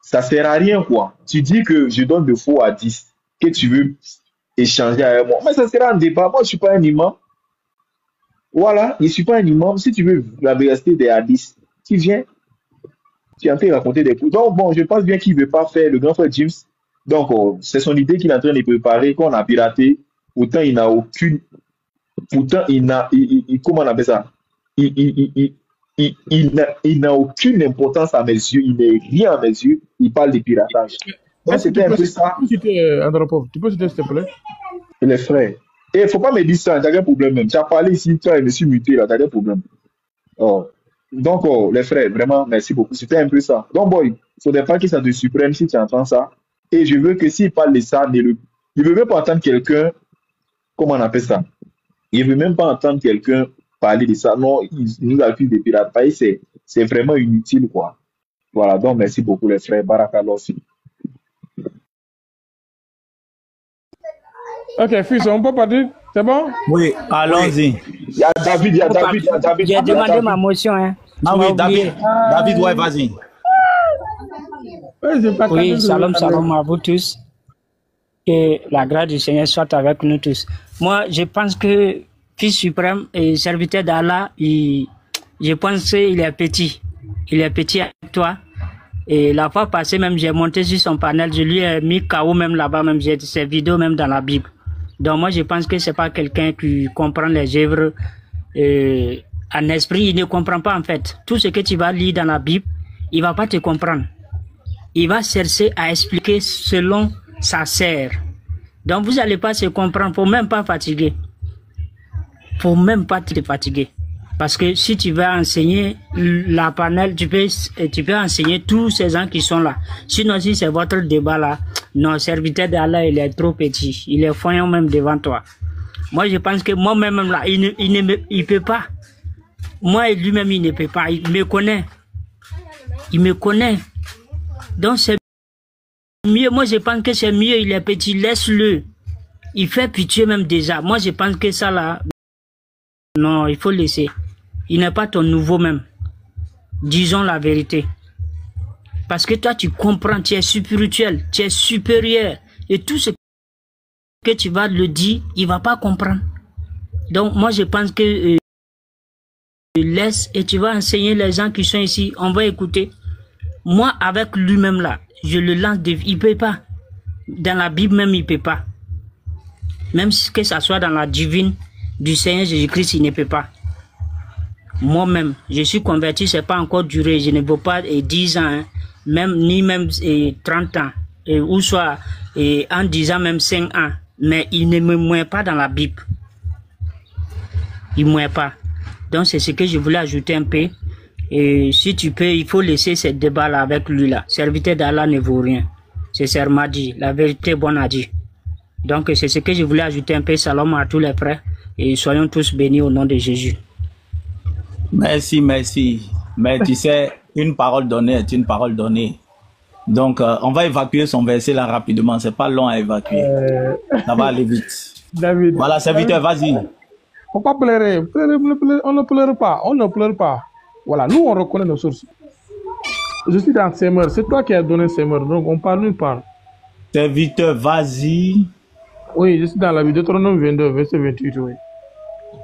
ça ne sert à rien, quoi. Tu dis que je donne de faux à 10, que tu veux échanger avec moi. Mais ça sera un débat. Moi, je ne suis pas un imam. Voilà, je ne suis pas un imam. Si tu veux la vérité des hadiths, tu viens, tu es en train de raconter des coups. Donc, bon, je pense bien qu'il ne veut pas faire le grand frère James. Donc, c'est son idée qu'il est en train de préparer, qu'on a piraté. Pourtant, il n'a aucune. Pourtant, comment on appelle ça? Il n'a aucune importance à mes yeux. Il n'est rien à mes yeux. Il parle de piratage. Donc, c'était un peu ça. Tu peux citer, s'il te plaît? Les frères. Et il ne faut pas me dire ça, tu as un problème même. Tu as parlé ici, tu as me suis muté là, tu as un problème. Oh. Donc, les frères, vraiment, merci beaucoup. C'était un peu ça. Donc, boy, il ne faudrait pas qu'il soit de suprême si tu entends ça. Et je veux que s'il parle de ça, il ne veut même pas entendre quelqu'un, comment on appelle ça? Il ne veut même pas entendre quelqu'un parler de ça. Non, il nous accuse de piratage. C'est vraiment inutile, quoi. Voilà, donc merci beaucoup, les frères. Barakallah aussi. Ok, fils, on peut partir? C'est bon? Oui, allons-y. Il y a David. J'ai demandé ma motion. Hein. Ah oui, David, ouais, vas-y. Oui, shalom à vous tous. Que la grâce du Seigneur soit avec nous tous. Moi, je pense que Fils suprême et serviteur d'Allah, je pense qu'il est petit. Il est petit avec toi. Et la fois passée, même, j'ai monté sur son panel, je lui ai mis KO même là-bas, même, j'ai ses vidéos même dans la Bible. Donc moi, je pense que c'est pas quelqu'un qui comprend les œuvres en esprit, il ne comprend pas en fait. Tout ce que tu vas lire dans la Bible, il va pas te comprendre. Il va chercher à expliquer selon sa sœur. Donc vous n'allez pas se comprendre, faut même pas fatiguer. Faut même pas te fatiguer. Parce que si tu vas enseigner la panel, tu peux enseigner tous ces gens qui sont là. Sinon, si c'est votre débat là, non, serviteur d'Allah, il est trop petit. Il est foyant même devant toi. Moi, je pense que moi-même là, il peut pas. Moi et lui-même, il ne peut pas. Il me connaît. Il me connaît. Donc c'est mieux. Moi, je pense que c'est mieux. Il est petit. Laisse-le. Il fait pitié même déjà. Moi, je pense que ça là, non, il faut laisser. Il n'est pas ton nouveau même. Disons la vérité. Parce que toi, tu comprends, tu es spirituel, tu es supérieur. Et tout ce que tu vas le dire, il ne va pas comprendre. Donc, moi, je pense que laisse et tu vas enseigner les gens qui sont ici. On va écouter. Moi, avec lui-même là, je le lance. Il ne peut pas. Dans la Bible même, il ne peut pas. Même que ça soit dans la divine du Seigneur Jésus-Christ, il ne peut pas. Moi-même, je suis converti, c'est pas encore duré. Je ne veux pas 10 ans, hein, ni même 30 ans, ou soit en 10 ans, même 5 ans. Mais il ne me mouille pas dans la Bible. Il ne mouille pas. Donc c'est ce que je voulais ajouter un peu. Et si tu peux, il faut laisser ce débat-là avec lui là. Serviteur d'Allah ne vaut rien. C'est Serma dit. La vérité bonne a dit. Donc c'est ce que je voulais ajouter un peu. Salam à tous les frères. Et soyons tous bénis au nom de Jésus. Merci, merci. Mais tu sais, une parole donnée est une parole donnée. Donc, on va évacuer son verset là rapidement. C'est pas long à évacuer. Ça va aller vite. David. Voilà, serviteur, vas-y. Faut pas pleurer. On ne pleure pas. On ne pleure pas. Voilà, nous on reconnaît nos sources. Je suis dans Semeur. C'est toi qui as donné Semeur. Donc on parle, nous parle. Serviteur, vas-y. Oui, je suis dans la vidéo Deutéronome 22, verset 28. Oui.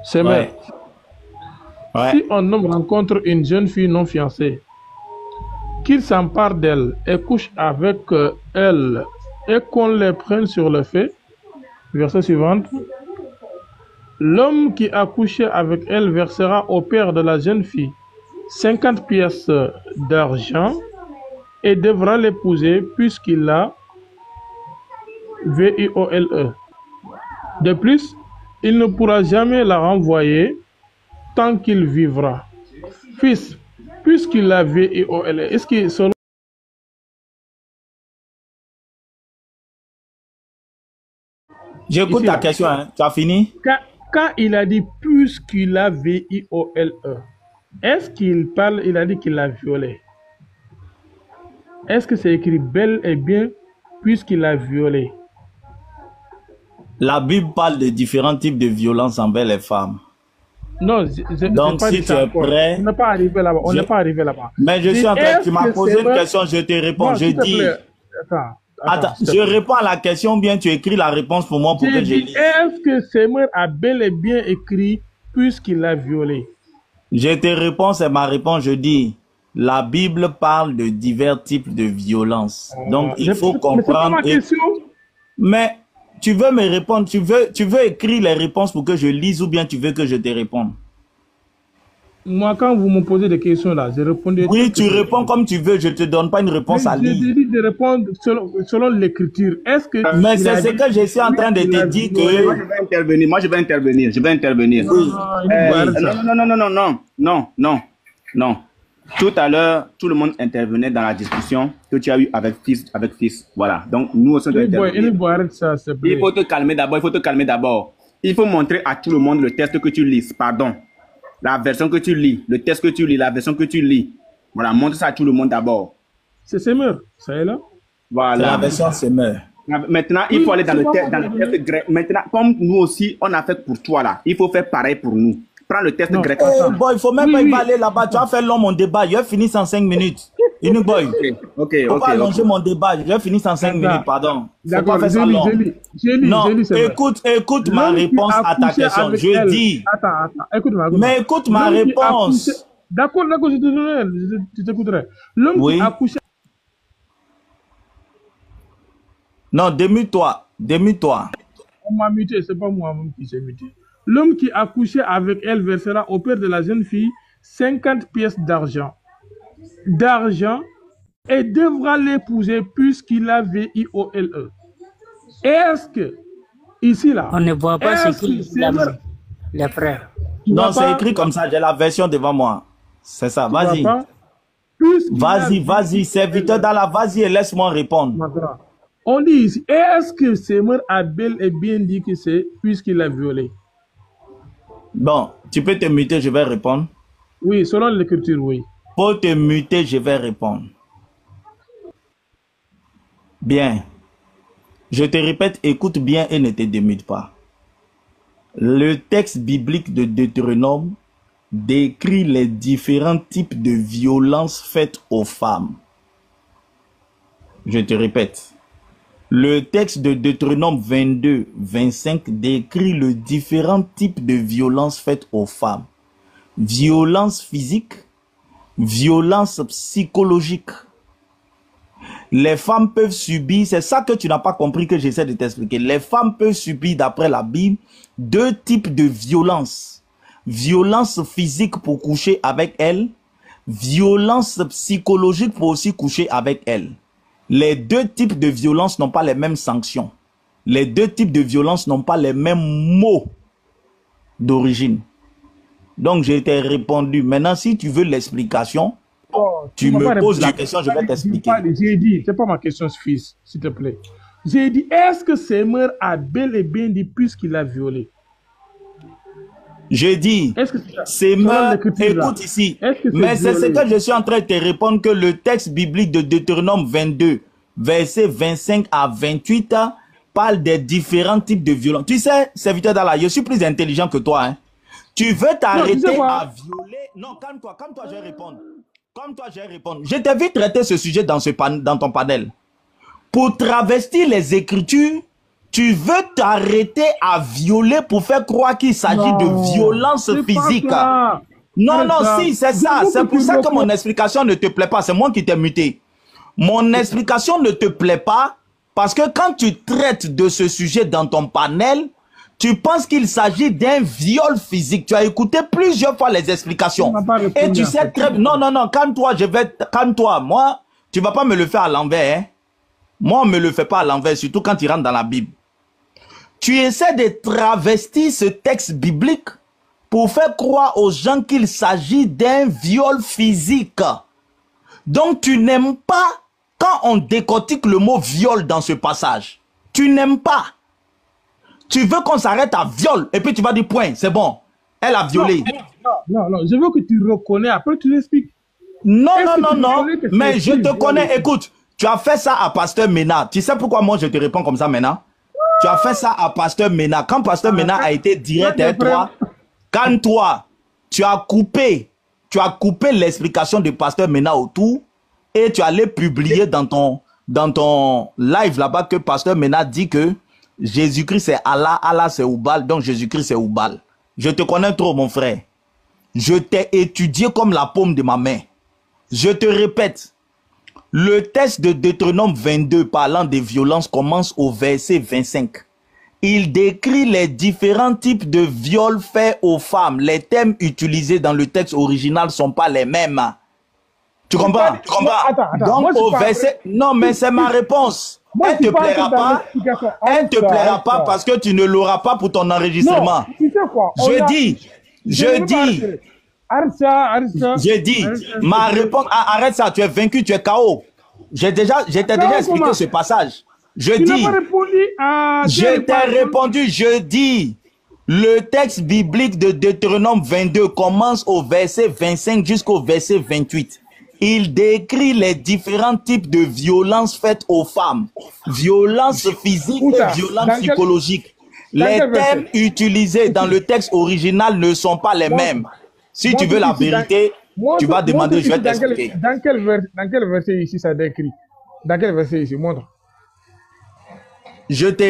Semeur. Ouais. Ouais. Si un homme rencontre une jeune fille non fiancée, qu'il s'empare d'elle et couche avec elle et qu'on les prenne sur le fait, verset suivant, l'homme qui a couché avec elle versera au père de la jeune fille 50 pièces d'argent et devra l'épouser puisqu'il l'a VIOLE. De plus, il ne pourra jamais la renvoyer tant qu'il vivra. Fils, puisqu'il l'a VIOLE, est-ce que selon... J'écoute ta question, hein. Tu as fini? Quand il a dit puisqu'il a VIOLE, est-ce qu'il parle, il a dit qu'il l'a violé? Est-ce que c'est écrit bel et bien puisqu'il l'a violé? La Bible parle de différents types de violences envers les femmes. Non, donc si tu es prêt... On n'est pas arrivé là-bas. On n'est pas arrivé là-bas. Mais je suis en train... Tu m'as posé une question, je te réponds. Non, je dis... Attends, je réponds à la question, bien tu écris la réponse pour moi pour que je lise. Est-ce que Semeur a bel et bien écrit puisqu'il l'a violé? Je te réponds, c'est ma réponse. Je dis, la Bible parle de divers types de violences. Donc, il faut comprendre... Mais tu veux me répondre, tu veux écrire les réponses pour que je lise ou bien tu veux que je te réponde? Moi, quand vous me posez des questions là, je réponds... Oui, tu réponds comme tu veux, je ne te donne pas une réponse à lire. Je te dis de répondre selon l'écriture. Est-ce que... Mais c'est ce que je suis en train de te dire que... Moi, je vais intervenir, je vais intervenir. Non. Tout à l'heure, tout le monde intervenait dans la discussion que tu as eue avec Fils. Voilà. Donc, nous aussi, on doit intervenir. Il faut te calmer d'abord. Il faut montrer à tout le monde le texte que tu lis. Pardon. La version que tu lis. Le texte que tu lis. La version que tu lis. Voilà. Montre ça à tout le monde d'abord. C'est Semeur. Ça est là. Voilà. C'est la version Semeur. Maintenant, il faut aller dans le texte grec. Maintenant, comme nous aussi, on a fait pour toi là. Il faut faire pareil pour nous. Prends le test grec. Bon, il faut même pas y aller là-bas. Tu vas faire long mon débat. Il finit en 5 minutes. Boy. Ok. Faut pas allonger mon débat. Je vais finir en 5 minutes, pardon. Faut pas faire ça long. Non, écoute ma réponse à ta question. Je dis. Attends, écoute-moi. Mais écoute ma réponse. D'accord, je t'écouterai. L'homme qui a accouché. Non, démute-toi. On m'a muté, c'est pas moi-même qui s'est muté. L'homme qui a couché avec elle versera au père de la jeune fille 50 pièces d'argent. Et devra l'épouser puisqu'il a VIOLE. Est-ce que, ici là, on ne voit pas ce qu'il les frères. Non, c'est écrit comme ça, j'ai la version devant moi. C'est ça, vas-y. Vas-y, serviteur d'Allah, vas-y et laisse-moi répondre. On dit ici, est-ce que Semeur a bel et bien dit que c'est puisqu'il a violé? Bon, tu peux te muter, je vais répondre. Oui, selon l'écriture, oui. Pour te muter, je vais répondre. Bien. Je te répète, écoute bien et ne te démute pas. Le texte biblique de Deutéronome décrit les différents types de violences faites aux femmes. Je te répète. Le texte de Deutéronome 22, 25 décrit les différents types de violences faites aux femmes. Violence physique, violence psychologique. Les femmes peuvent subir, c'est ça que tu n'as pas compris que j'essaie de t'expliquer. Les femmes peuvent subir, d'après la Bible, 2 types de violences. Violence physique pour coucher avec elles, violence psychologique pour aussi coucher avec elles. Les 2 types de violences n'ont pas les mêmes sanctions. Les 2 types de violences n'ont pas les mêmes mots d'origine. Donc, je t'ai répondu. Maintenant, si tu veux l'explication, tu me poses la question, je vais t'expliquer. J'ai dit, c'est pas ma question, fils, s'il te plaît. J'ai dit, est-ce que Semeur a bel et bien dit puisqu'il a violé? Je dis, Semeur, écoute ici, mais c'est ce que je suis en train de te répondre, que le texte biblique de Deutéronome 22, versets 25 à 28, parle des différents types de violences. Tu sais, serviteur d'Allah, je suis plus intelligent que toi. Hein. Tu veux t'arrêter à violer? Non, calme-toi, je vais répondre. Je t'ai vu traiter ce sujet dans ton panel. Pour travestir les Écritures, tu veux t'arrêter à violer pour faire croire qu'il s'agit de violence physique. Non, si, c'est ça. C'est pour ça que mon explication ne te plaît pas. C'est moi qui t'ai muté. Mon explication ne te plaît pas parce que quand tu traites de ce sujet dans ton panel, tu penses qu'il s'agit d'un viol physique. Tu as écouté plusieurs fois les explications. Et tu sais très bien... Non, calme-toi, calme-toi. Moi, tu vas pas me le faire à l'envers. Hein? Moi, on me le fait pas à l'envers, surtout quand tu rentres dans la Bible. Tu essaies de travestir ce texte biblique pour faire croire aux gens qu'il s'agit d'un viol physique. Donc, tu n'aimes pas quand on décortique le mot viol dans ce passage. Tu n'aimes pas. Tu veux qu'on s'arrête à viol et puis tu vas dire point, c'est bon. Elle a violé. Non, je veux que tu reconnais, après tu l'expliques. Non, mais je te connais, écoute, tu as fait ça à Pasteur Mena. Tu sais pourquoi moi je te réponds comme ça maintenant? Tu as fait ça à Pasteur Mena. Quand Pasteur Mena a été direct avec toi, quand toi, tu as coupé l'explication de Pasteur Mena autour et tu allais publier dans ton live là-bas que Pasteur Mena dit que Jésus-Christ c'est Allah, Allah c'est Oubal, donc Jésus-Christ c'est Oubal. Je te connais trop mon frère. Je t'ai étudié comme la paume de ma main. Je te répète, le texte de Deutéronome 22 parlant des violences commence au verset 25. Il décrit les différents types de viols faits aux femmes. Les thèmes utilisés dans le texte original ne sont pas les mêmes. Tu comprends? Attends, donc au verset... Non mais c'est ma réponse. Elle ne te plaira pas. Elle ne te plaira pas parce que tu ne l'auras pas pour ton enregistrement. Non, tu sais quoi? Je dis, ma réponse, arrête ça, tu es vaincu, tu es KO. Je t'ai déjà expliqué ce passage. Je t'ai répondu, je dis, le texte biblique de Deutéronome 22 commence au verset 25 jusqu'au verset 28. Il décrit les différents types de violences faites aux femmes. Violence physique et violence psychologique. Les thèmes utilisés dans le texte original ne sont pas les mêmes. Si tu veux la vérité, Tu vas demander, je vais t'expliquer. Dans quel verset ici ça décrit? Dans quel verset ici? Montre. Je te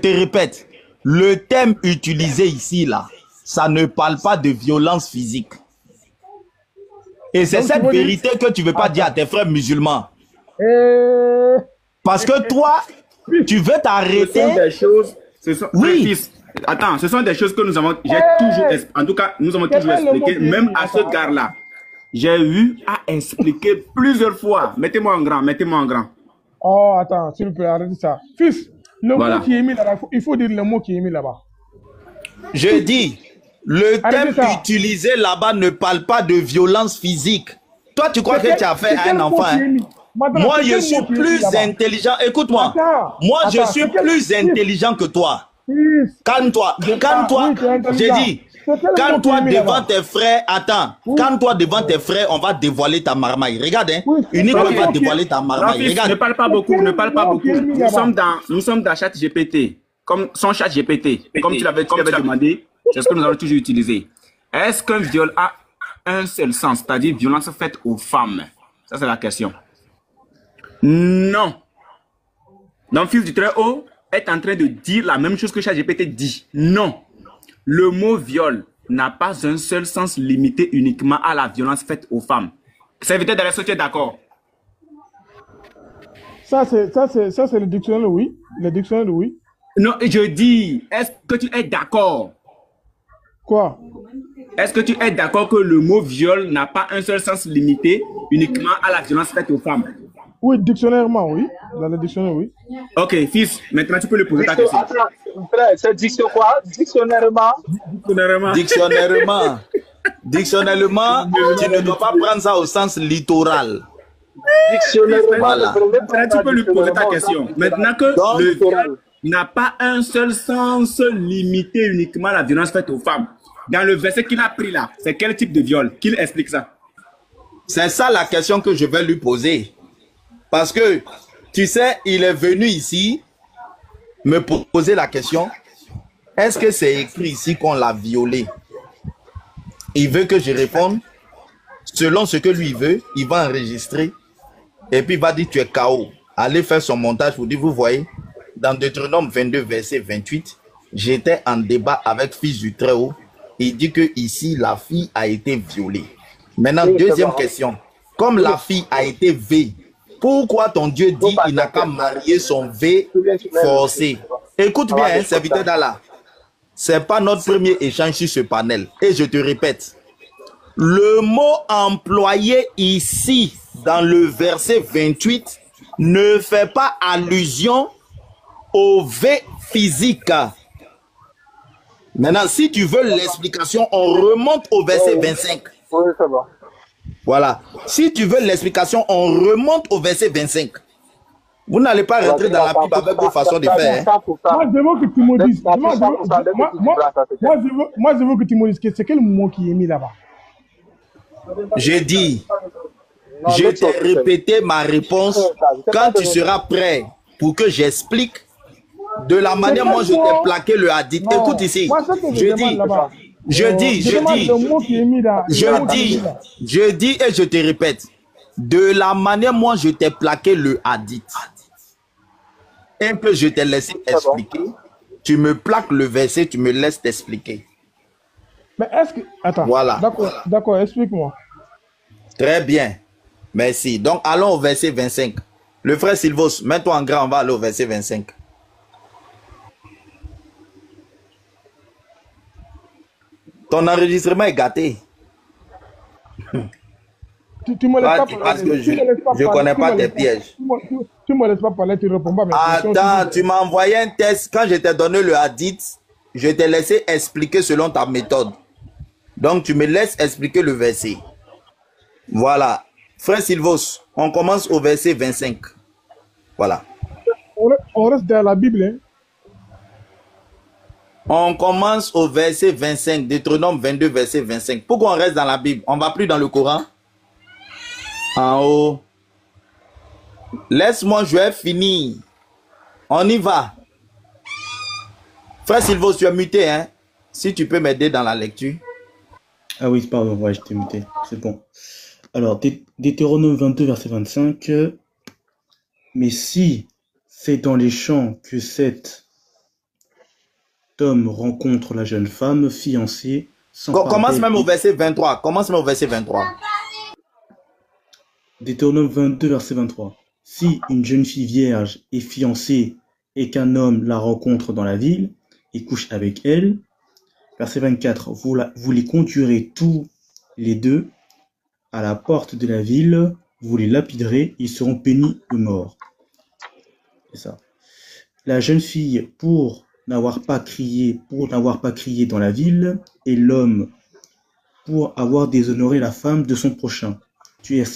répète, le thème utilisé ici, là, ça ne parle pas de violence physique. Et c'est cette vérité que tu ne veux pas dire à tes frères musulmans. Parce que toi, tu veux t'arrêter. Oui. Attends, ce sont des choses que nous avons, en tout cas, nous avons toujours expliqué, même à ce gars-là. J'ai eu à expliquer plusieurs fois. Mettez-moi en grand, mettez-moi en grand. Oh, attends, s'il vous plaît, arrêtez ça. Fils, le mot qui est mis là-bas, il faut dire le mot qui est mis là-bas. Je dis, le thème utilisé là-bas ne parle pas de violence physique. Toi, tu crois que tu as fait un enfant, hein? Moi, je suis plus intelligent. Écoute-moi. Moi, je suis plus intelligent que toi. Calme-toi. Calme-toi. J'ai dit, calme-toi devant tes frères. Attends. Calme-toi devant tes frères. On va dévoiler ta marmaille. Regarde, hein. Uniquement, on va dévoiler ta marmaille. Regarde. Ne parle pas beaucoup. Ne parle pas beaucoup. Nous sommes dans ChatGPT. Comme son ChatGPT. Comme tu l'avais demandé. C'est ce que nous allons toujours utiliser. Est-ce qu'un viol a un seul sens, c'est-à-dire violence faite aux femmes? Ça, c'est la question. Non. Donc, Fils du Très-Haut est en train de dire la même chose que ChatGPT dit. Non. Le mot viol n'a pas un seul sens limité uniquement à la violence faite aux femmes. Serviteur de la société, d'accord? Ça, c'est le dictionnaire, oui. Le dictionnaire, oui. Non, je dis, est-ce que tu es d'accord? Quoi? Est-ce que tu es d'accord que le mot viol n'a pas un seul sens limité uniquement à la violence faite aux femmes? Oui, dictionnairement, oui. Dans le dictionnaire, oui. Ok, fils, maintenant tu peux lui poser ta question. Attends, frère, c'est diction quoi? Dictionnairement? Dictionnairement. Dictionnairement, tu ne dois pas prendre ça au sens littoral. Dictionnairement, voilà. Tu peux lui poser ta question. Maintenant que le viol n'a pas un seul sens limité uniquement à la violence faite aux femmes. Dans le verset qu'il a pris là, c'est quel type de viol? Qu'il explique ça. C'est ça la question que je vais lui poser. Parce que, tu sais, il est venu ici me poser la question, est-ce que c'est écrit ici qu'on l'a violé? Il veut que je réponde selon ce que lui veut, il va enregistrer et puis il va dire tu es KO. Allez faire son montage pour dire, vous voyez, dans Deutéronome 22, verset 28, j'étais en débat avec Fils du Très-Haut. Il dit que ici la fille a été violée. Maintenant, deuxième question. Comme la fille a été V, pourquoi ton Dieu dit il n'a qu'à marier son V forcé? Écoute bien, hein, serviteur d'Allah. C'est pas notre premier échange sur ce panel. Et je te répète, le mot employé ici dans le verset 28 ne fait pas allusion au V physique. Maintenant, si tu veux l'explication, on remonte au verset 25. Oui, ça va. Voilà. Si tu veux l'explication, on remonte au verset 25. Vous n'allez pas rentrer dans la Bible avec vos façons de faire. Hein. Moi, je veux que tu me dises. Moi, je veux que tu me dises que c'est quel mot qui est mis là-bas. J'ai dit, je t'ai répété ma réponse quand tu seras prêt pour que j'explique de la manière dont je t'ai plaqué le hadith. Écoute ici, je dis et je te répète, de la manière dont je t'ai plaqué le hadith et que je t'ai laissé expliquer, tu me plaques le verset, tu me laisses t'expliquer. Mais est-ce que... Attends, voilà. D'accord, explique-moi. Très bien, merci. Donc, allons au verset 25. Le frère Sylvos, mets-toi en grand, on va aller au verset 25. Ton enregistrement est gâté. Tu me laisses pas parler. Parce que je ne connais pas tes pièges. Tu ne me laisses pas parler, tu ne réponds pas à mes questions. Attends, tu m'as envoyé un test. Quand je t'ai donné le hadith, je t'ai laissé expliquer selon ta méthode. Donc, tu me laisses expliquer le verset. Voilà. Frère Sylvos, on commence au verset 25. Voilà. On reste dans la Bible. Hein? On commence au verset 25, Deutéronome 22, verset 25. Pourquoi on reste dans la Bible? On ne va plus dans le Coran? En haut. Laisse-moi, je vais finir. On y va. Frère Sylvos, tu es muté, hein? Si tu peux m'aider dans la lecture. Ah oui, pardon, ouais, je t'ai muté. C'est bon. Alors, Deutéronome 22, verset 25. Mais si c'est dans les champs que cet homme rencontre la jeune femme fiancée, Commence même au verset 23. Commence même au verset 23. Deutéronome 22, verset 23. Si une jeune fille vierge est fiancée et qu'un homme la rencontre dans la ville et couche avec elle, verset 24, vous les conduirez tous les deux à la porte de la ville, vous les lapiderez, ils seront punis de mort. C'est ça. La jeune fille, pour n'avoir pas crié dans la ville, et l'homme, pour avoir déshonoré la femme de son prochain.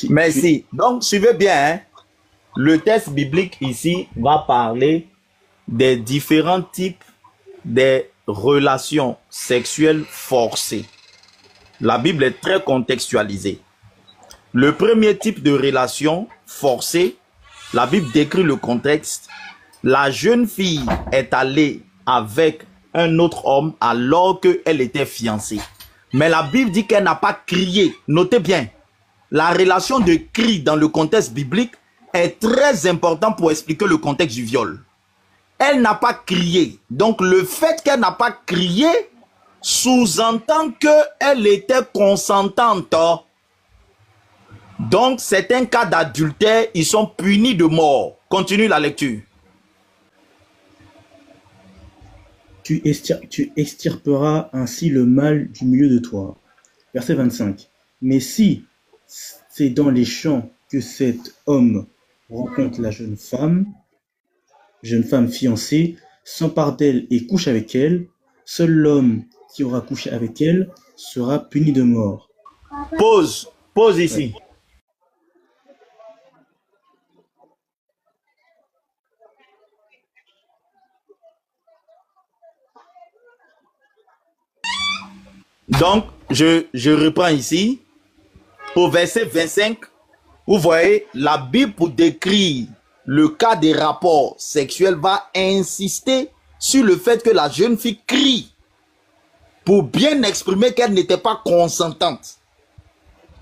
Merci. Donc, suivez bien. Hein? Le texte biblique ici va parler des différents types des relations sexuelles forcées. La Bible est très contextualisée. Le premier type de relation forcée, la Bible décrit le contexte. La jeune fille est allée avec un autre homme alors qu'elle était fiancée. Mais la Bible dit qu'elle n'a pas crié. Notez bien, la relation de cri dans le contexte biblique est très important pour expliquer le contexte du viol. Elle n'a pas crié. Donc le fait qu'elle n'a pas crié sous-entend qu'elle était consentante. Donc c'est un cas d'adultère, ils sont punis de mort. Continue la lecture. Tu extirperas ainsi le mal du milieu de toi. Verset 25. Mais si c'est dans les champs que cet homme rencontre la jeune femme fiancée, s'empare d'elle et couche avec elle, seul l'homme qui aura couché avec elle sera puni de mort. Pause ici. Ouais. Donc, je reprends ici, au verset 25, vous voyez, la Bible pour décrire le cas des rapports sexuels va insister sur le fait que la jeune fille crie pour bien exprimer qu'elle n'était pas consentante.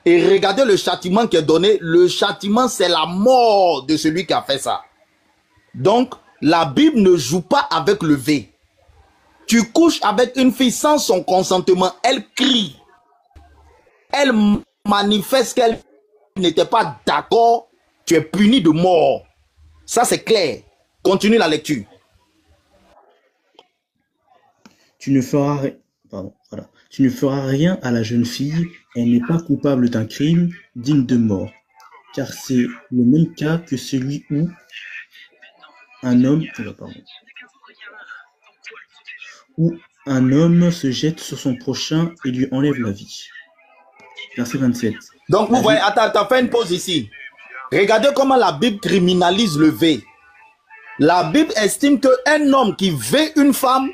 Et regardez le châtiment qui est donné, le châtiment c'est la mort de celui qui a fait ça. Donc, la Bible ne joue pas avec le V. Tu couches avec une fille sans son consentement, elle crie. Elle manifeste qu'elle n'était pas d'accord, tu es puni de mort. Ça c'est clair. Continue la lecture. Tu ne feras rien à la jeune fille, elle n'est pas coupable d'un crime digne de mort, car c'est le même cas que celui où un homme se jette sur son prochain et lui enlève la vie. Verset 27. Donc vous voyez, attends, fais une pause ici. Regardez comment la Bible criminalise le V. La Bible estime qu'un homme qui veut une femme,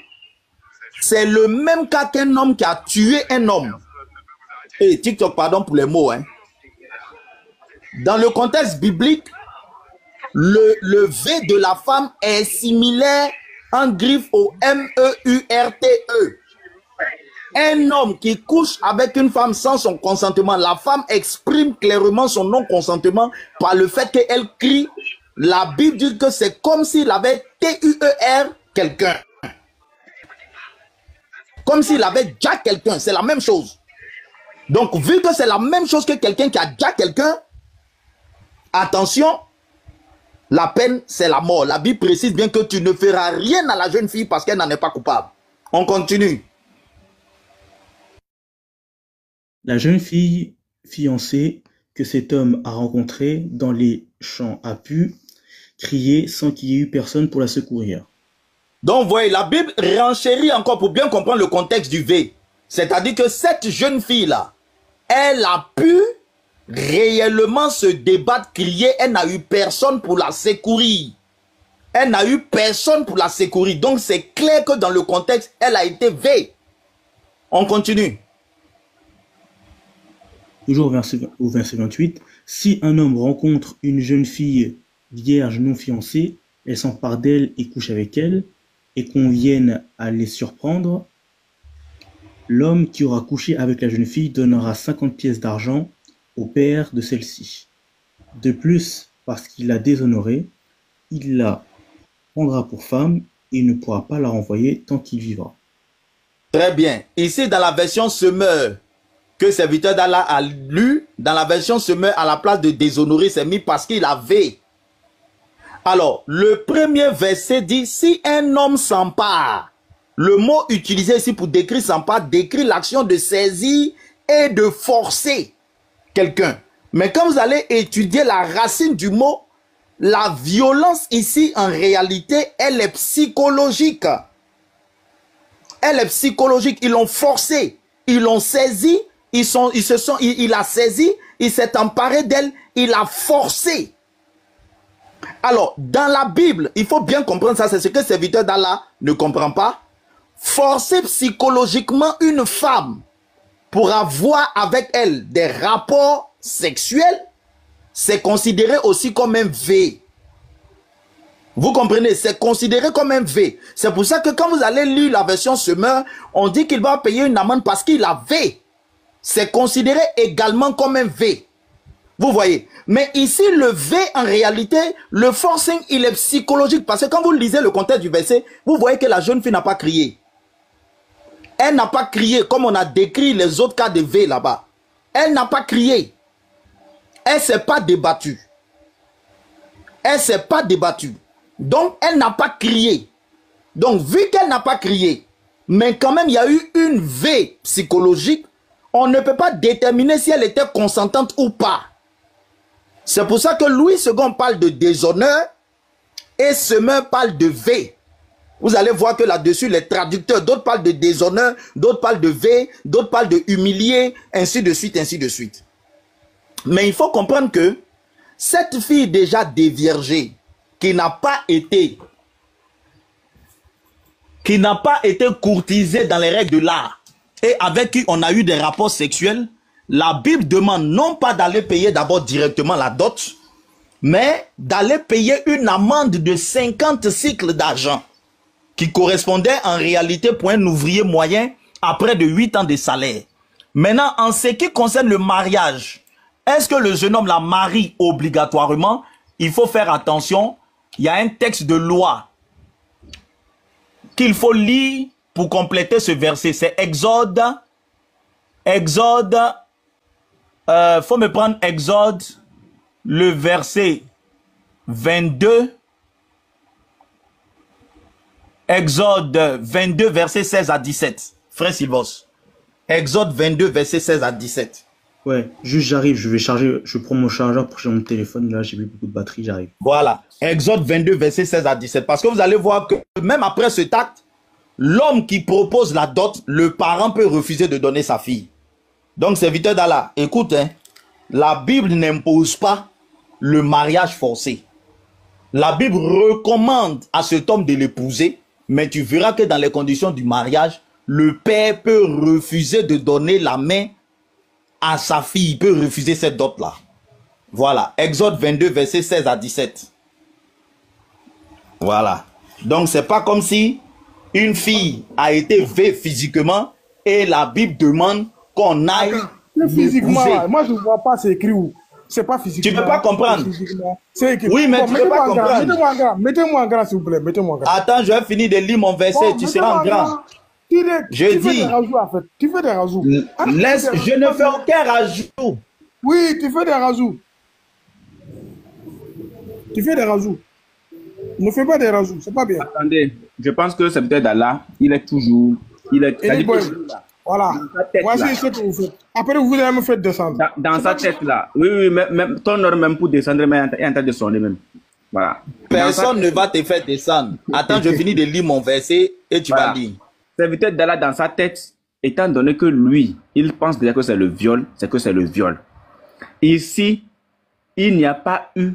c'est le même cas qu'un homme qui a tué un homme. Et TikTok, pardon pour les mots. Hein. Dans le contexte biblique, le V de la femme est similaire en griffe au MEURTE. Un homme qui couche avec une femme sans son consentement, la femme exprime clairement son non-consentement par le fait qu'elle crie. La Bible dit que c'est comme s'il avait TUER quelqu'un. Comme s'il avait déjà quelqu'un, c'est la même chose. Donc, vu que c'est la même chose que quelqu'un qui a déjà quelqu'un, attention, la peine, c'est la mort. La Bible précise bien que tu ne feras rien à la jeune fille parce qu'elle n'en est pas coupable. On continue. La jeune fille fiancée que cet homme a rencontrée dans les champs a pu crier sans qu'il y ait eu personne pour la secourir. Donc, vous voyez, la Bible renchérit encore pour bien comprendre le contexte du V. C'est-à-dire que cette jeune fille-là, elle a pu réellement se débattre, crier, elle n'a eu personne pour la secourir. Elle n'a eu personne pour la secourir. Donc, c'est clair que dans le contexte, elle a été V. On continue. Toujours au verset 28. Si un homme rencontre une jeune fille vierge non fiancée, elle s'empare d'elle et couche avec elle, et qu'on vienne à les surprendre, L'homme qui aura couché avec la jeune fille donnera 50 pièces d'argent au père de celle-ci. De plus, parce qu'il l'a déshonorée, il la prendra pour femme et il ne pourra pas la renvoyer tant qu'il vivra. Très bien. Ici, dans la version Semeur, que serviteur d'Allah a lu, dans la version Semeur, à la place de déshonorer, c'est mis parce qu'il avait. Alors, le premier verset dit, si un homme s'empare, le mot utilisé ici pour décrire s'empare, décrit l'action de saisir et de forcer quelqu'un. Mais quand vous allez étudier la racine du mot, la violence ici, en réalité, elle est psychologique. Elle est psychologique. Ils l'ont forcé, ils l'ont saisi, il a saisi, il s'est emparé d'elle, il a forcé. Alors, dans la Bible, il faut bien comprendre ça, c'est ce que le serviteur d'Allah ne comprend pas. Forcer psychologiquement une femme pour avoir avec elle des rapports sexuels, c'est considéré aussi comme un V. Vous comprenez? C'est considéré comme un V. C'est pour ça que quand vous allez lire la version Semeur, on dit qu'il va payer une amende parce qu'il a V. C'est considéré également comme un V. Vous voyez? Mais ici, le V, en réalité, le forcing, il est psychologique. Parce que quand vous lisez le contexte du verset, vous voyez que la jeune fille n'a pas crié. Elle n'a pas crié comme on a décrit les autres cas de V là-bas. Elle n'a pas crié. Elle ne s'est pas débattue. Elle ne s'est pas débattue. Donc, elle n'a pas crié. Donc, vu qu'elle n'a pas crié, mais quand même, il y a eu une V psychologique, on ne peut pas déterminer si elle était consentante ou pas. C'est pour ça que Louis II parle de déshonneur et Semeur parle de V. Vous allez voir que là-dessus, les traducteurs, d'autres parlent de déshonneur, d'autres parlent de V, d'autres parlent de humilier, ainsi de suite, ainsi de suite. Mais il faut comprendre que cette fille déjà déviergée, qui n'a pas été courtisée dans les règles de l'art et avec qui on a eu des rapports sexuels, la Bible demande non pas d'aller payer d'abord directement la dot, mais d'aller payer une amende de 50 cycles d'argent, qui correspondait en réalité pour un ouvrier moyen à près de 8 ans de salaire. Maintenant, en ce qui concerne le mariage, est-ce que le jeune homme la marie obligatoirement? Il faut faire attention. Il y a un texte de loi qu'il faut lire pour compléter ce verset. C'est Exode. Faut me prendre Exode, le verset 22. Exode 22, verset 16 à 17. Frère Sylvos. Exode 22, verset 16 à 17. Ouais, juste j'arrive, je vais charger, je prends mon chargeur pour charger mon téléphone, là j'ai plus beaucoup de batterie, j'arrive. Voilà, Exode 22, verset 16 à 17. Parce que vous allez voir que même après ce acte, l'homme qui propose la dot, le parent peut refuser de donner sa fille. Donc, serviteur d'Allah, écoute, hein, la Bible n'impose pas le mariage forcé. La Bible recommande à cet homme de l'épouser, mais tu verras que dans les conditions du mariage, le père peut refuser de donner la main à sa fille, il peut refuser cette dot-là. Voilà, Exode 22, verset 16 à 17. Voilà. Donc, c'est pas comme si une fille a été vue physiquement et la Bible demande qu'on aille physiquement. Moi, je ne vois pas, c'est écrit où. C'est pas physiquement. Tu ne peux pas comprendre. C'est écrit. Oui, mais bon, tu ne peux pas comprendre. Mettez-moi en grand, s'il vous plaît. Mettez-moi en grand. Attends, je vais finir de lire mon verset, tu seras en grand. Je dis, fais des rajouts, en fait. Tu fais des rajouts. Laisse, je ne fais aucun rajout. Oui, tu fais des rajouts. Tu fais des rajouts. Ne fais pas des rajouts, c'est pas bien. Attendez, je pense que c'est peut-être là. Il est toujours. Voilà. Voici ce que vous faites. Après, vous allez me faire descendre. Dans sa tête là. Oui, oui, même ton heure même pour descendre, mais il est en train de sonner même. Voilà. Personne ne va te faire descendre. Attends, je finis de lire mon verset et tu vas lire. Serviteur d'Allah dans sa tête, étant donné que lui, il pense déjà que c'est le viol, c'est que c'est le viol. Ici, il n'y a pas eu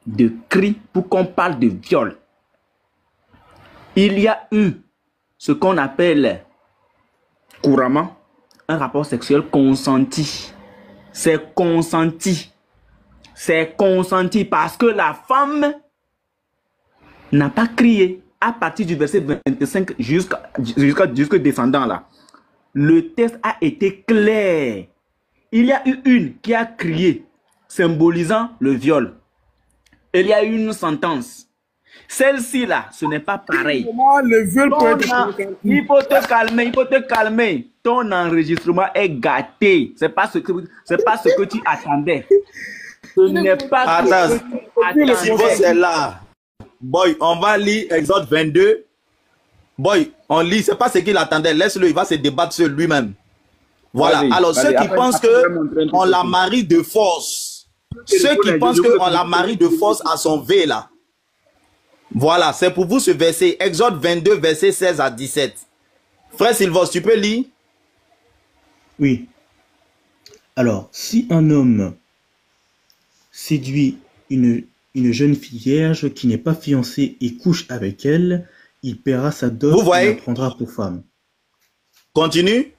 de cri pour qu'on parle de viol. Il y a eu ce qu'on appelle couramment un rapport sexuel consenti. C'est consenti. C'est consenti parce que la femme n'a pas crié à partir du verset 25 jusqu'au descendant là. le test a été clair. Il y a eu une qui a crié, symbolisant le viol. Il y a eu une sentence. Celle-ci là, ce n'est pas pareil. Le viol peut être... Il faut te calmer, il faut te calmer. Ton enregistrement est gâté. C'est pas ce que tu attendais. Ce n'est pas attends, ce que tu attendais. Si vous êtes là, boy, on va lire Exode 22. Boy, on lit, c'est pas ce qu'il attendait. Laisse-le, il va se débattre sur lui-même. Voilà. Alors, ceux qui pensent qu'on la marie de force, ceux qui pensent qu'on la marie de force à son V là. Voilà, c'est pour vous ce verset. Exode 22, verset 16 à 17. Frère Sylvos, tu peux lire? Oui. Alors, si un homme séduit une jeune fille vierge qui n'est pas fiancée et couche avec elle, il paiera sa dot et la prendra pour femme. Continue.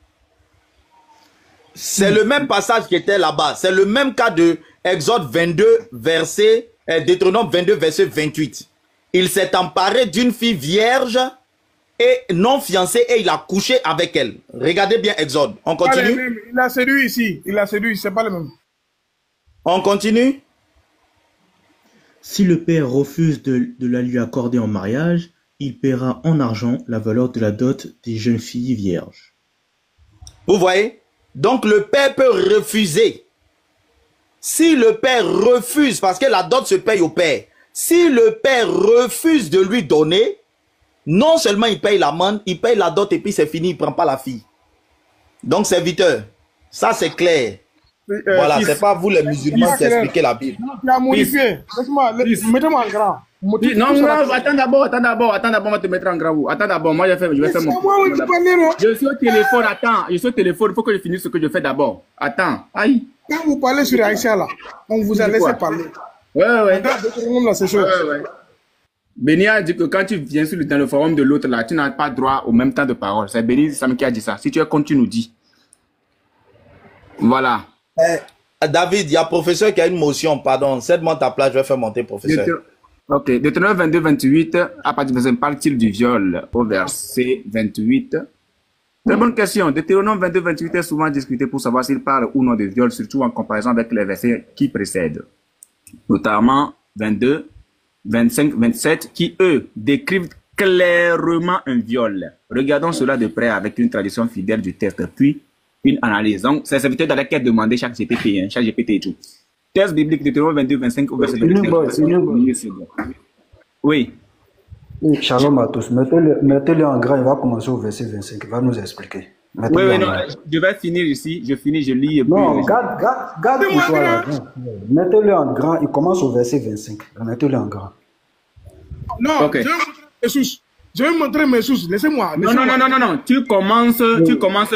C'est le même passage qui était là-bas. C'est le même cas de Exode 22, verset, Deutéronome 22, verset 28. Il s'est emparé d'une fille vierge et non fiancée et il a couché avec elle. Regardez bien Exode. On continue. Il a séduit ici. Il a séduit, c'est pas le même. On continue. Si le père refuse de la lui accorder en mariage, il paiera en argent la valeur de la dot des jeunes filles vierges. Vous voyez? Donc le père peut refuser. Si le père refuse, parce que la dot se paye au père, si le père refuse de lui donner, non seulement il paye l'amende, il paye la dot et puis c'est fini, il ne prend pas la fille. Donc serviteur, ça c'est clair. Voilà, c'est pas vous les musulmans qui expliquez la Bible. Tu as modifié. Mettez-moi en grand. Non, attends d'abord, on va te mettre en grand. Attends d'abord, moi je vais faire mon... Je suis au téléphone, attends, il faut que je finisse ce que je fais d'abord. Attends, aïe. Quand vous parlez sur Aïcha là, on vous a laissé parler. Ouais. Béni a dit que quand tu viens dans le forum de l'autre là, tu n'as pas droit au même temps de parole. C'est Béni Sam qui a dit ça. Si tu es comme tu nous dis. Voilà. David, il y a professeur qui a une motion, pardon. Cède-moi ta place, je vais faire monter professeur. Ok, Deutéronome 22, 28, à partir de verset, parle-t-il du viol au verset 28? Très bonne question. Deutéronome 22, 28 est souvent discuté pour savoir s'il parle ou non de viol, surtout en comparaison avec les versets qui précèdent. Notamment 22, 25, 27, qui eux décrivent clairement un viol. Regardons cela de près avec une tradition fidèle du texte, puis une analyse. Donc, c'est serviteur dans laquelle demander chaque GPT, chaque GPT et tout. Texte biblique Deutéronome 22, 25 au verset 25. Oui. Shalom à tous. Mettez-le en grand, il va commencer au verset 25. Il va nous expliquer. Oui, non, je vais finir ici. Je finis, je lis. Non, garde pour toi là. Mettez-le en grand, il commence au verset 25. Mettez-le en grand. Non, okay. Je vais montrer mes sources. Laissez-moi. Non. Tu commences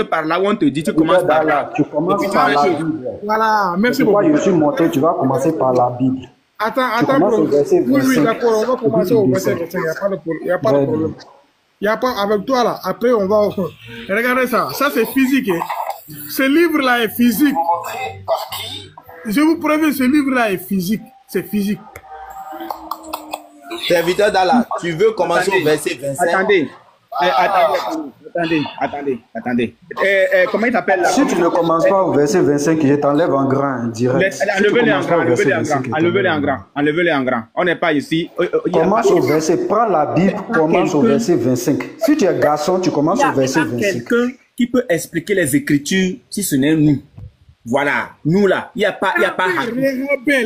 par là où on te dit. Tu commences par là. Tu commences par la Bible. Voilà, merci beaucoup. Je suis monté, tu vas commencer par la Bible. Attends, oui, d'accord, on va commencer au verset 25. Il n'y a pas de problème. Il n'y a pas avec toi là. Après, on va. Regardez ça. Ça, c'est physique. Hein. Ce livre-là est physique. Je vous préviens, ce livre-là est physique. C'est physique. Serviteur d'Allah, tu veux commencer au verset 25? Attendez. Comment il s'appelle là? Si tu ne commences pas au verset 25, je t'enlève en grand direct. Enlevez-les en grand. On n'est pas ici. Commence au verset, prends la Bible, commence au verset 25. Si tu es garçon, tu commences au verset 25. Il y a quelqu'un qui peut expliquer les Écritures si ce n'est nous. Voilà, nous là. Il n'y a pas hadith. Il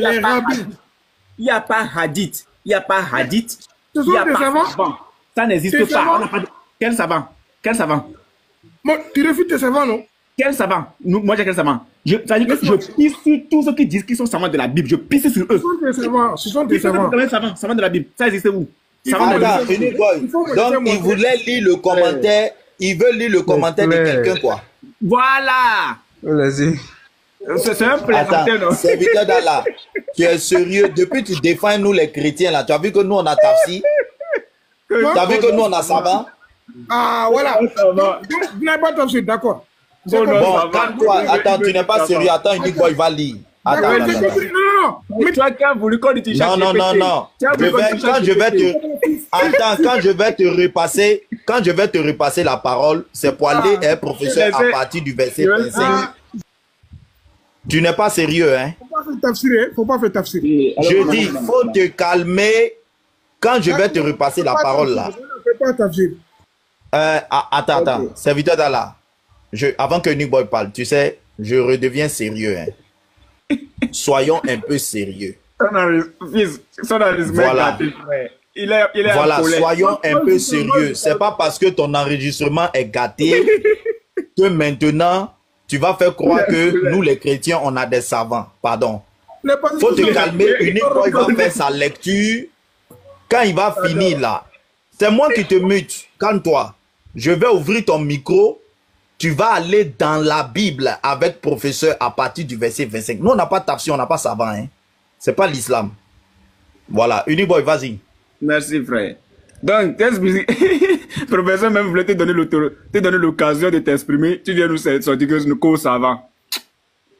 n'y a pas hadith. Il n'y a pas hadith. Il n'y a pas savant. Ça n'existe pas. On n'a pas de... Quel savant? Moi, tu refuses tes savants, non? Quel savant? Moi, j'ai quel savant? Ça veut dire que je pisse sur tous ceux qui disent qu'ils sont savants de la Bible. Je pisse sur eux. Ce sont des savants. Savants de la Bible. Ça existe où? Donc, il voulait lire le commentaire. Il veut lire le commentaire de quelqu'un, quoi. Voilà. Vas-y. C'est un plaisantin, non? Serviteur d'Allah, tu es sérieux? Depuis tu défends nous les chrétiens là, tu as vu que nous on a Tafsi? Tu as vu que nous on a Savant? Ah voilà. Donc vous n'avez pas Tafsi, d'accord. Bon, calme-toi. Attends, tu n'es pas sérieux. Attends, il dit quoi, il va lire. Attends. Mais toi qui as voulu qu'on utilise Non. Quand je vais te repasser, quand je vais te repasser la parole, c'est pour aller, professeur, à partir du verset 25. Tu n'es pas sérieux, hein? Faut pas faire tafsir. Je dis, faut te calmer quand je vais te repasser la parole là. Attends, serviteur d'Allah. Avant que Nick Boy parle, tu sais, je redeviens sérieux, hein. Soyons un peu sérieux. Voilà. Voilà, soyons un peu sérieux. C'est pas parce que ton enregistrement est gâté que maintenant tu vas faire croire que nous les chrétiens on a des savants. Pardon. Faut te calmer. Uniquement il va faire sa lecture. Quand il va finir là, c'est moi qui te mute. Calme-toi. Je vais ouvrir ton micro. Tu vas aller dans la Bible avec professeur à partir du verset 25. Nous on n'a pas tafsir, on n'a pas savant, hein. C'est pas l'islam. Voilà, Uniboy, vas-y. Merci, frère. Donc, professeur même voulait te donner l'occasion de t'exprimer. Tu viens nous sortir que nous sommes savants.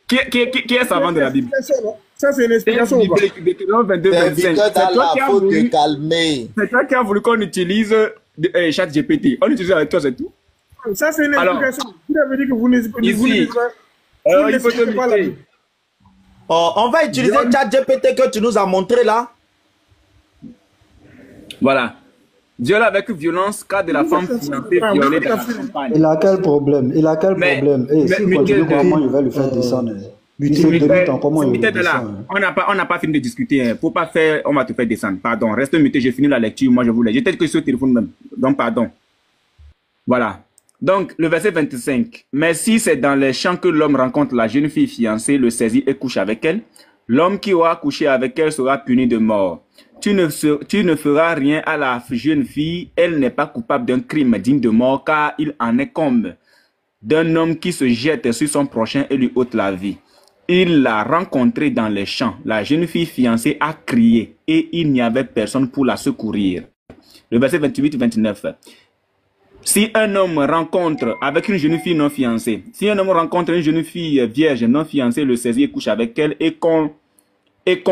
Qui est savant de la Bible? Ça, c'est une explication. C'est toi qui as voulu qu'on utilise ChatGPT. On utilise avec toi, c'est tout. Ça, c'est une explication. Vous avez dit que vous n'utilisez pas la Bible. On va utiliser ChatGPT que tu nous as montré là. Voilà. Viol avec violence, cas de la femme fiancée violée dans la campagne. Il a quel problème? Il a quel problème? Si continue, comment il va le faire descendre? On n'a pas fini de discuter. Hein. Faut pas faire, on va te faire descendre. Pardon. Reste muté, j'ai fini la lecture. Moi, je voulais. J'étais que sur le téléphone même. Donc, pardon. Voilà. Donc, le verset 25. Mais si c'est dans les champs que l'homme rencontre la jeune fille fiancée, le saisit et couche avec elle, l'homme qui aura couché avec elle sera puni de mort. Tu ne feras rien à la jeune fille, elle n'est pas coupable d'un crime digne de mort, car il en est comme d'un homme qui se jette sur son prochain et lui ôte la vie. Il l'a rencontrée dans les champs. La jeune fille fiancée a crié et il n'y avait personne pour la secourir. Le verset 28-29. Si un homme rencontre avec une jeune fille non fiancée, si un homme rencontre une jeune fille vierge non fiancée, le saisit et couche avec elle et qu'on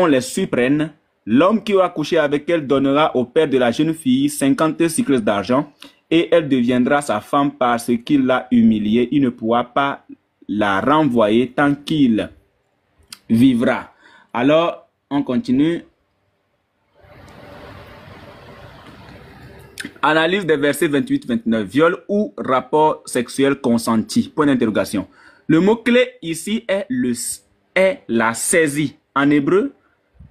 les surprenne, l'homme qui aura couché avec elle donnera au père de la jeune fille 50 cycles d'argent et elle deviendra sa femme parce qu'il l'a humiliée. Il ne pourra pas la renvoyer tant qu'il vivra. Alors, on continue. Analyse des versets 28-29. Viol ou rapport sexuel consenti. Point d'interrogation. Le mot-clé ici est la saisie. En hébreu,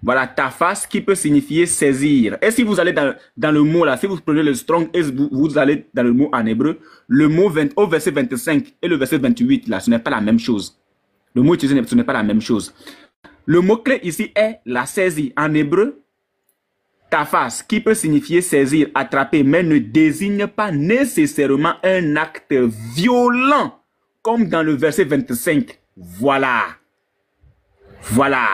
voilà, tafas qui peut signifier saisir. Et si vous allez dans le mot là, si vous prenez le strong, et vous allez dans le mot en hébreu, le mot au verset 25 et le verset 28 là, ce n'est pas la même chose. Le mot utilisé, ce n'est pas la même chose. Le mot-clé ici est la saisie. En hébreu, tafas qui peut signifier saisir, attraper, mais ne désigne pas nécessairement un acte violent, comme dans le verset 25. Voilà. Voilà.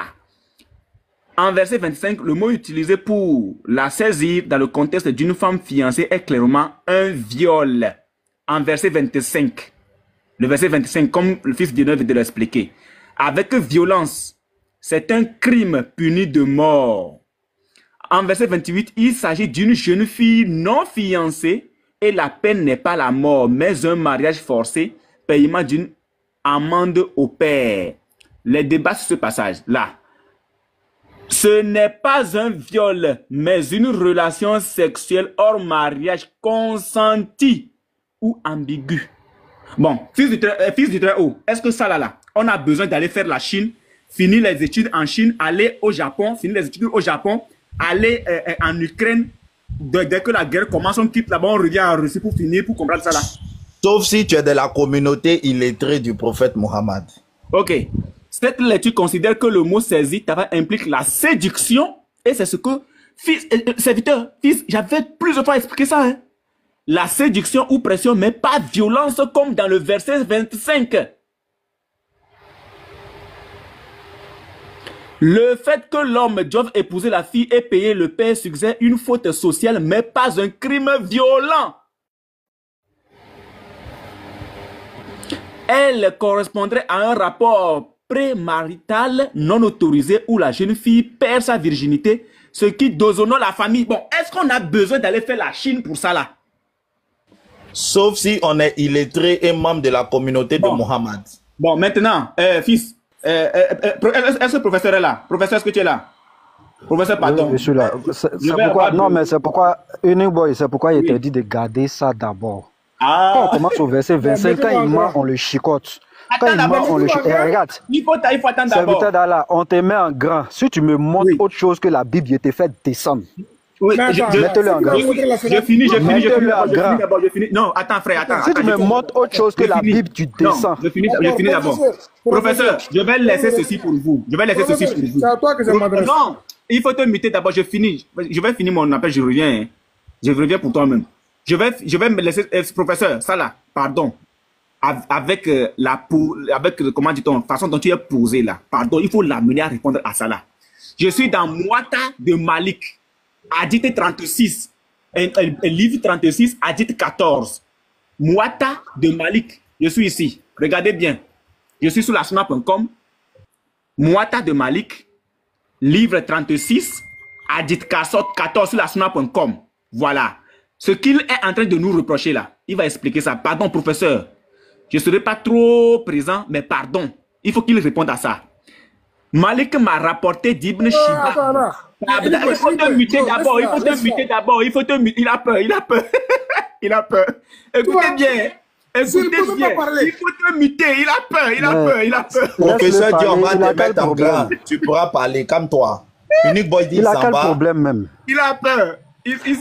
En verset 25, le mot utilisé pour la saisir dans le contexte d'une femme fiancée est clairement un viol. En verset 25, le verset 25, comme le fils d'Enoch vient de l'expliquer, avec violence, c'est un crime puni de mort. En verset 28, il s'agit d'une jeune fille non fiancée et la peine n'est pas la mort, mais un mariage forcé, paiement d'une amende au père. Les débats sur ce passage-là. Ce n'est pas un viol, mais une relation sexuelle hors mariage consentie ou ambiguë. Bon, fils du Très-Haut, est-ce que ça là, on a besoin d'aller faire la Chine, finir les études en Chine, aller au Japon, finir les études au Japon, aller en Ukraine, dès que la guerre commence, on quitte là-bas, on revient en Russie pour finir, pour comprendre ça là. Sauf si tu es de la communauté illettrée du prophète Mohammed. Ok. Cette lecture considère que le mot saisi implique la séduction, et c'est ce que, serviteur, j'avais plusieurs fois expliqué ça. Hein? La séduction ou pression, mais pas violence comme dans le verset 25. Le fait que l'homme doive épouser la fille et payer le père suggère une faute sociale, mais pas un crime violent. Elle correspondrait à un rapport prémarital non autorisé où la jeune fille perd sa virginité, ce qui déshonore la famille. Bon, est-ce qu'on a besoin d'aller faire la Chine pour ça là? Sauf si on est illettré et membre de la communauté de Mohammed. Bon, maintenant, fils, est-ce que le professeur est là? Professeur, est-ce que tu es là? Professeur, pardon. Je suis là. Pourquoi, non, mais c'est pourquoi, Unique Boy, c'est pourquoi il te dit de garder ça d'abord. Quand on commence au verset 25, quand il ment, on le chicote. Quand il ment, on le chicote. Regarde, il faut attendre d'abord. Serviteur d'Allah, on te met en grand. Si tu me montres autre chose que la Bible, je t'ai fait descendre. Oui, mettez-le en grand. Je finis. Non, attends, frère, attends. Si tu me montres autre chose que la Bible, tu descends. Je finis d'abord. Professeur, je vais laisser ceci pour vous. C'est à toi que je m'adresse. Non, il faut te muter d'abord. Je finis. Je vais finir mon appel, je reviens. Hein. Je reviens pour toi-même. Je vais me laisser, professeur, ça là, pardon. Avec comment dit-on, façon dont tu es posé là. Pardon, il faut l'amener à répondre à ça là. Je suis dans Mouata de Malik. Hadith 36, un livre 36, Hadith 14. Mouata de Malik. Je suis ici. Regardez bien. Je suis sur la sunna.com. Mouata de Malik, livre 36, Hadith 14 sur la sunna.com. Voilà. Ce qu'il est en train de nous reprocher là, il va expliquer ça. Pardon, professeur. Je ne serai pas trop présent, mais pardon. Il faut qu'il réponde à ça. Malik m'a rapporté d'Ibn Shiba. Il faut te muter d'abord. Il faut te muter. Il a peur. Il a peur. Écoutez bien. Il faut te muter. Il a peur. Professeur dit on va te mettre en grand. Tu pourras parler. Calme-toi. Unique Boy dit il a s'en quel va. problème même? Il a peur.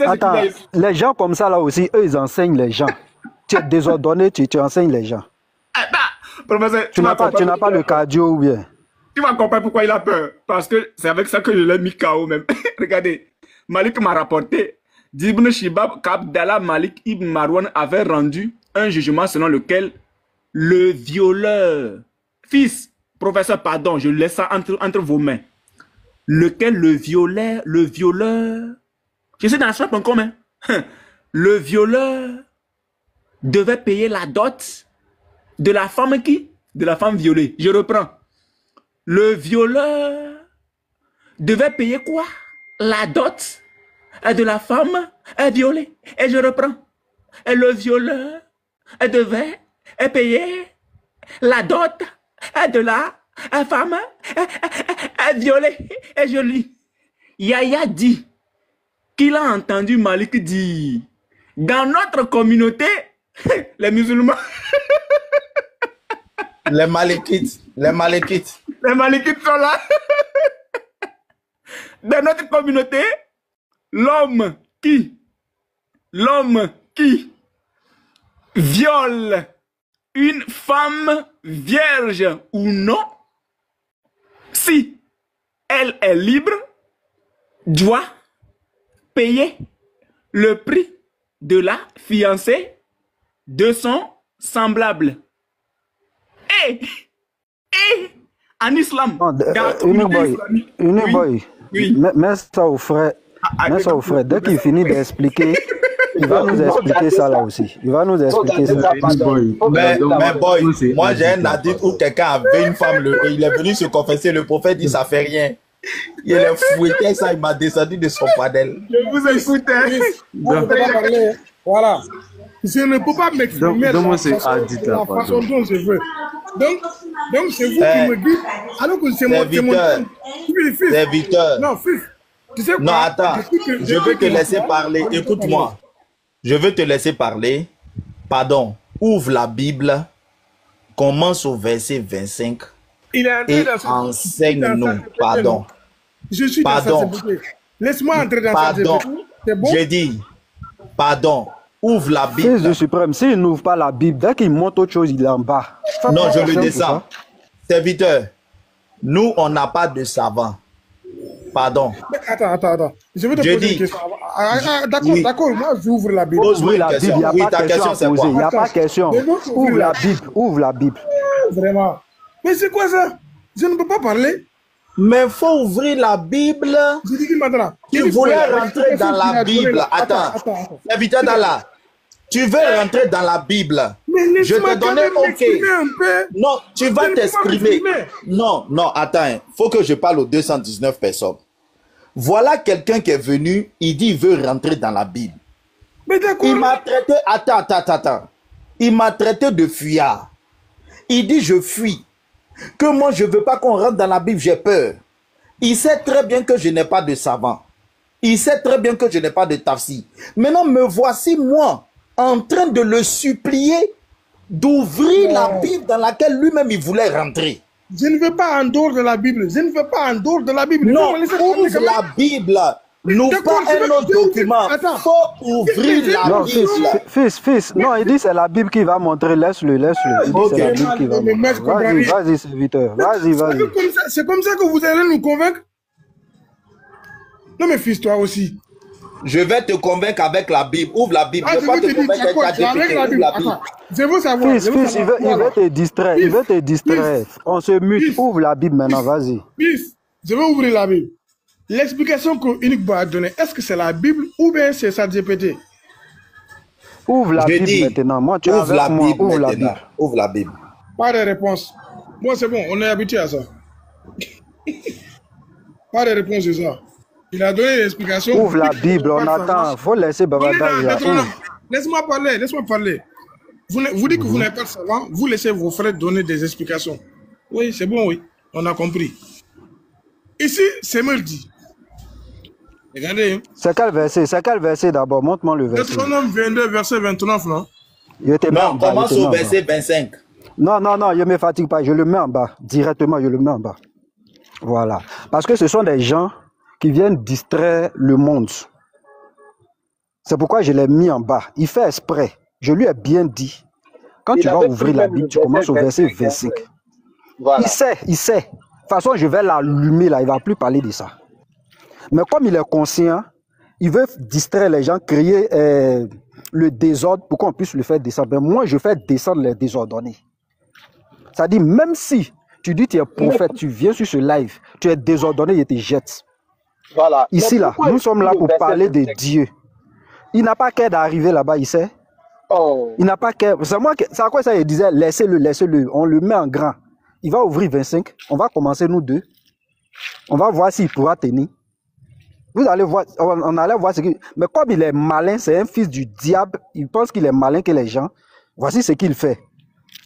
Attends, les gens comme ça là aussi, eux ils enseignent les gens. Tu es désordonné, tu enseignes les gens. Professeur, tu n'as pas le cardio ou bien? Tu vas comprendre pourquoi il a peur. Parce que c'est avec ça que je l'ai mis KO même. Regardez. Malik m'a rapporté d'Ibn Shibab qu'Abdallah Malik Ibn Marwan avait rendu un jugement selon lequel le violeur, fils, professeur, pardon, je laisse ça entre vos mains. Lequel le violeur, je sais dans la shop encore, hein. Le violeur devait payer la dot de la femme qui? De la femme violée. Je reprends. Le violeur devait payer quoi? La dot de la femme violée. Et je reprends. Et le violeur devait payer la dot de la femme violée. Et je lis. Yahya dit qu'il a entendu Malik dire dans notre communauté, les musulmans. Les Malikites. Les Malikites sont là. Dans notre communauté, l'homme qui viole une femme vierge ou non, si elle est libre, doit payer le prix de la fiancée de son semblable. Et en islam, Unique Boy, mets ça au frère. Dès qu'il finit d'expliquer, il va nous expliquer ça là aussi. Il va nous expliquer ça. Mais boy, moi j'ai un hadith où quelqu'un avait une femme, il est venu se confesser, le prophète dit ça fait rien. Il est fouetté, ça, il m'a descendu de son panel. Je vous écoute. Voilà. Je ne peux pas m'exprimer la façon dont je veux. Donc c'est vous qui me dites, alors que c'est mon serviteur. Non, fils. Tu sais quoi? Non, attends. Je veux te laisser parler. Écoute-moi. Je veux te laisser parler. Pardon. Ouvre la Bible. Commence au verset 25. Et enseigne-nous. Pardon. Je suis dans ça, laisse-moi entrer dans ça. C'est bon? J'ai dit, pardon. Ouvre la Bible. Fils du suprême, s'il n'ouvre pas la Bible, dès qu'il monte autre chose, il est en bas. Non, je le descends. Serviteur, nous, on n'a pas de savant. Pardon. Attends. Je vais te poser une question. D'accord, moi, j'ouvre la Bible. Pose-moi la Bible. Il n'y a pas question à poser. Il n'y a pas question. Ouvre la Bible. Vraiment. Mais c'est quoi ça? Je ne peux pas parler. Mais il faut ouvrir la Bible. Je dis maintenant. Tu voulais rentrer dans la Bible. Attends. Serviteur d'Allah, tu veux rentrer dans la Bible. Je te donne OK. Non, tu vas t'exprimer. Non, attends. Il faut que je parle aux 219 personnes. Voilà quelqu'un qui est venu, il dit il veut rentrer dans la Bible. Mais d'accord. Il m'a traité... Attends. Il m'a traité de fuyard. Il dit je fuis. Que moi je ne veux pas qu'on rentre dans la Bible, j'ai peur. Il sait très bien que je n'ai pas de savant. Il sait très bien que je n'ai pas de tafsir. Maintenant me voici moi en train de le supplier d'ouvrir la Bible dans laquelle lui-même il voulait rentrer. Je ne veux pas en dehors de la Bible. Je ne veux pas en dehors de la Bible. Non, ouvre la Bible. N'ouvre pas un autre document. Il faut ouvrir la Bible. Fils. Non, il dit c'est la Bible qui va montrer. Laisse-le. Il dit c'est la Bible qui va montrer. Vas-y, serviteur. Vas-y. C'est comme ça que vous allez nous convaincre? Non, mais fils, toi aussi. Je vais te convaincre avec la Bible. Ouvre la Bible. Je ne vais pas te convaincre avec la Bible. Je veux savoir. Fils, il veut te distraire. On se mute. Ouvre la Bible maintenant, vas-y. Fils, je vais ouvrir la Bible. L'explication que Unique a donnée, est-ce que c'est la Bible ou bien c'est ChatGPT? Ouvre la Bible maintenant. Moi, tu ouvres la Bible. Ouvre la Bible. Pas de réponse. Moi, c'est bon, on est habitué à ça. Pas de réponse de ça. Il a donné l'explication. Ouvre la Bible, on attend. Il faut laisser Babada. Laisse-moi parler. Vous dites que vous n'êtes pas savant, vous laissez vos frères donner des explications. Oui, c'est bon, oui. On a compris. Ici, c'est dit. Regardez. C'est quel verset d'abord? Montre-moi le verset. Deutéronome 22, verset 29, non? Non, commence au verset 25. Non, je ne me fatigue pas. Je le mets en bas. Directement, je le mets en bas. Voilà. Parce que ce sont des gens qui viennent distraire le monde. C'est pourquoi je l'ai mis en bas. Il fait exprès. Je lui ai bien dit. Quand tu vas ouvrir la Bible, tu commences au verset 25. Voilà. Il sait. De toute façon, je vais l'allumer là. Il ne va plus parler de ça. Mais comme il est conscient, il veut distraire les gens, créer le désordre pour qu'on puisse le faire descendre. Mais moi, je fais descendre les désordonnés. C'est-à-dire, même si tu dis que tu es prophète, tu viens sur ce live, tu es désordonné, il te jette. Voilà. Ici, là, nous sommes là pour parler de Dieu. Il n'a pas qu'à d'arriver là-bas, il sait. Il n'a pas qu'à. C'est à quoi ça, il disait, laissez-le. On le met en grand. Il va ouvrir 25. On va commencer nous deux. On va voir s'il pourra tenir. Vous allez voir, on allait voir ce qu'il... Mais comme il est malin, c'est un fils du diable, il pense qu'il est malin que les gens. Voici ce qu'il fait.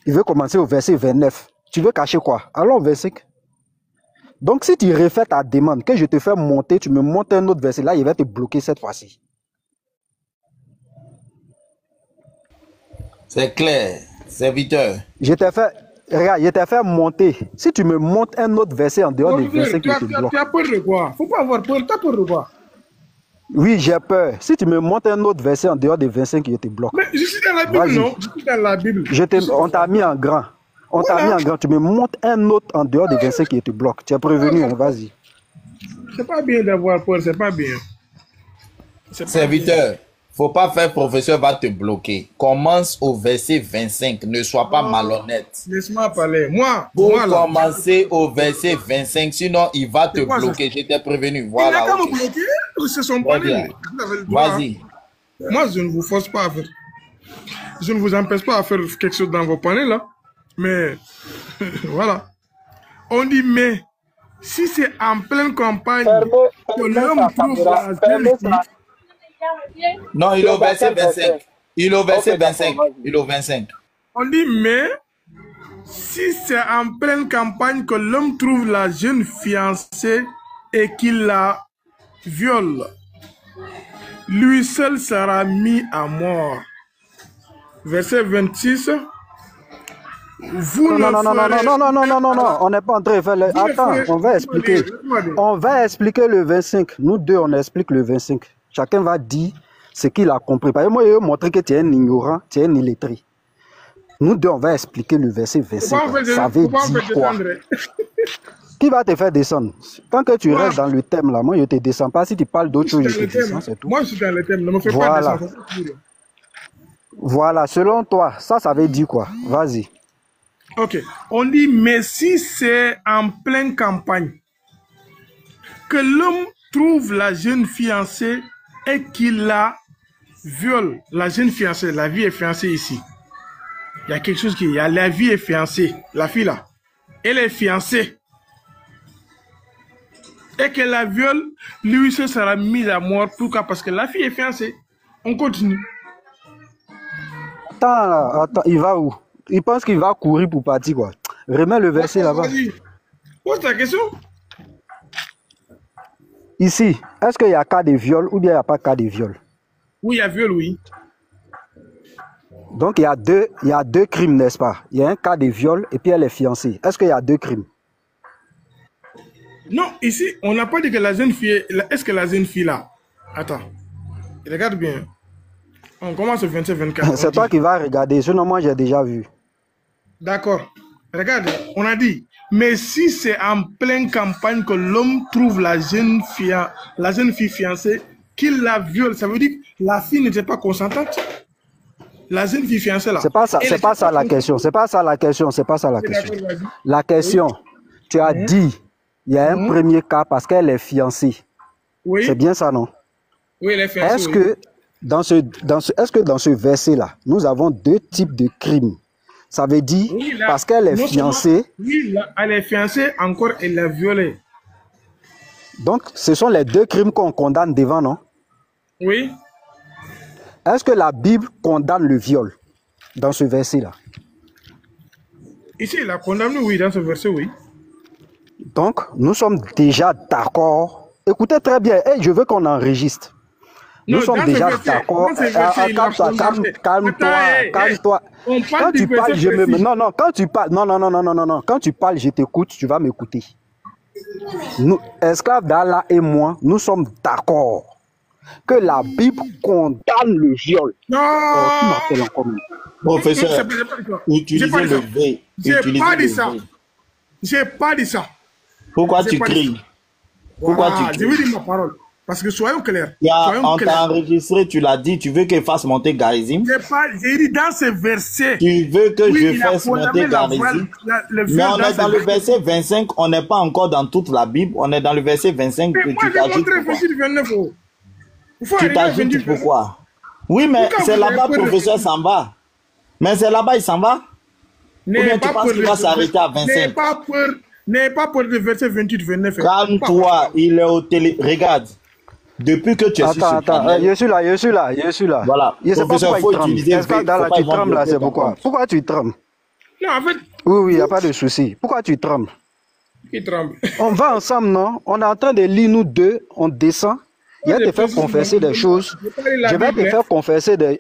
Il veut commencer au verset 29. Tu veux cacher quoi? Allons au 25. Donc si tu refais ta demande, que je te fais monter, tu me montes un autre verset, là il va te bloquer cette fois-ci. C'est clair, serviteur. Je t'ai fait monter. Si tu me montes un autre verset en dehors des versets qui te bloquent. Tu as peur de quoi? Faut pas avoir peur. Tu as peur de quoi? Oui, j'ai peur. Si tu me montes un autre verset en dehors des 25 qui te bloquent. Mais je suis dans la Bible, non? Je suis dans la Bible. On t'a mis en grand. Mis en grand. Tu me montes un autre en dehors des 25 qui te bloquent. Tu es prévenu, vas-y. C'est pas bien d'avoir peur, c'est pas bien. Serviteur. Faut pas faire professeur va te bloquer. Commence au verset 25. Ne sois pas malhonnête. Laisse-moi parler. Pour commencer au verset 25. Sinon, il va te bloquer. Je t'ai prévenu. Voilà. Il n'a qu'à me bloquer. C'est son panel. Vas-y. Moi, je ne vous force pas à faire. Je ne vous empêche pas à faire quelque chose dans vos panels là. Mais voilà. On dit mais si c'est en pleine campagne que l'homme trouve la jeune fille. Non, il est au verset 25. Il est au verset 25. Il est au 25. On dit, mais si c'est en pleine campagne que l'homme trouve la jeune fiancée et qu'il la viole, lui seul sera mis à mort. Verset 26. Non, on n'est pas en train de faire le... Attends, on va expliquer. On va expliquer le 25. Nous deux, on explique le 25. Chacun va dire ce qu'il a compris. Parce que moi, je vais montrer que tu es un ignorant, tu es un illettré. Nous deux, on va expliquer le verset 25. Ça veut dire quoi? Qui va te faire descendre? Tant que tu restes dans le thème là, moi, je ne te descends pas. Si tu parles d'autre chose, je te descends, c'est tout. Moi, je suis dans le thème, ne me fais pas descendre. Voilà, selon toi, ça veut dire quoi? Vas-y. Ok, on dit, mais si c'est en pleine campagne que l'homme trouve la jeune fiancée et qu'il la viole, la jeune fiancée, la vie est fiancée ici. Il y a quelque chose qui... La vie est fiancée, la fille là. Elle est fiancée. Et qu'elle la viole, lui se sera mis à mort. Pourquoi? Parce que la fille est fiancée. On continue. Attends, il va où? Il pense qu'il va courir pour partir, quoi. Remets le verset là-bas. Pose ta question. Ici, est-ce qu'il y a cas de viol ou bien il n'y a pas cas de viol? Oui, il y a viol, oui. Donc il y a deux crimes, n'est-ce pas? Il y a un cas de viol et puis elle est fiancée. Est-ce qu'il y a deux crimes? Non, ici, on n'a pas dit que la jeune fille... Est-ce que la jeune fille là... Attends, regarde bien. On commence au 27-24. C'est toi qui vas regarder, sinon moi j'ai déjà vu. D'accord. Regarde, on a dit, mais si c'est en pleine campagne que l'homme trouve la jeune fille fiancée, qu'il la viole, ça veut dire que la fille n'était pas consentante. La jeune fille fiancée là. C'est pas ça la question. La question, tu as dit, il y a un premier cas parce qu'elle est fiancée. Oui. C'est bien ça, non? Oui, elle est fiancée. Est-ce que dans ce verset-là, nous avons deux types de crimes? Ça veut dire, oui, là, parce qu'elle est fiancée... Oui, là, elle est fiancée, encore elle l'a violée. Donc, ce sont les deux crimes qu'on condamne devant, non? Oui. Est-ce que la Bible condamne le viol dans ce verset-là? Ici, il a condamné, oui, dans ce verset, oui. Donc, nous sommes déjà d'accord. Écoutez très bien, hey, je veux qu'on enregistre. Nous sommes déjà d'accord. Calme-toi. Quand tu parles, je me... Non, quand tu parles... Non. Quand tu parles, je t'écoute, tu vas m'écouter. Nous, esclaves d'Allah et moi, nous sommes d'accord que la Bible condamne le viol. Non. Professeur, utilisez le V. J'ai pas dit ça. J'ai pas dit ça. Pourquoi tu cries? Pourquoi tu cries? Je veux dire ma parole. Parce que soyons clairs. On t'a enregistré, tu l'as dit, tu veux qu'il fasse monter Garizim? J'ai dit dans ce verset. Tu veux que je fasse monter Garizim? Mais on est dans le verset 25, on n'est pas encore dans toute la Bible, on est dans le verset 25. Mais moi, j'ai montré le verset 29. Tu t'agites pourquoi? Oui, mais c'est là-bas, professeur s'en va. Mais c'est là-bas, il s'en va? Ou bien tu penses qu'il va s'arrêter à 25? N'ayez pas peur de verset 28-29. Calme-toi, il est au télé. Regarde. Depuis que tu es Attends, je suis là. Voilà. Je sais pas pourquoi il tremble. Tu trembles là, c'est pourquoi? Pourquoi tu trembles? Non, en fait... Oui, il n'y a pas de souci. Pourquoi tu trembles? Il tremble. On va ensemble, non? On est en train de lire, nous deux, on descend. Il va te faire confesser des choses. Je vais te faire confesser des...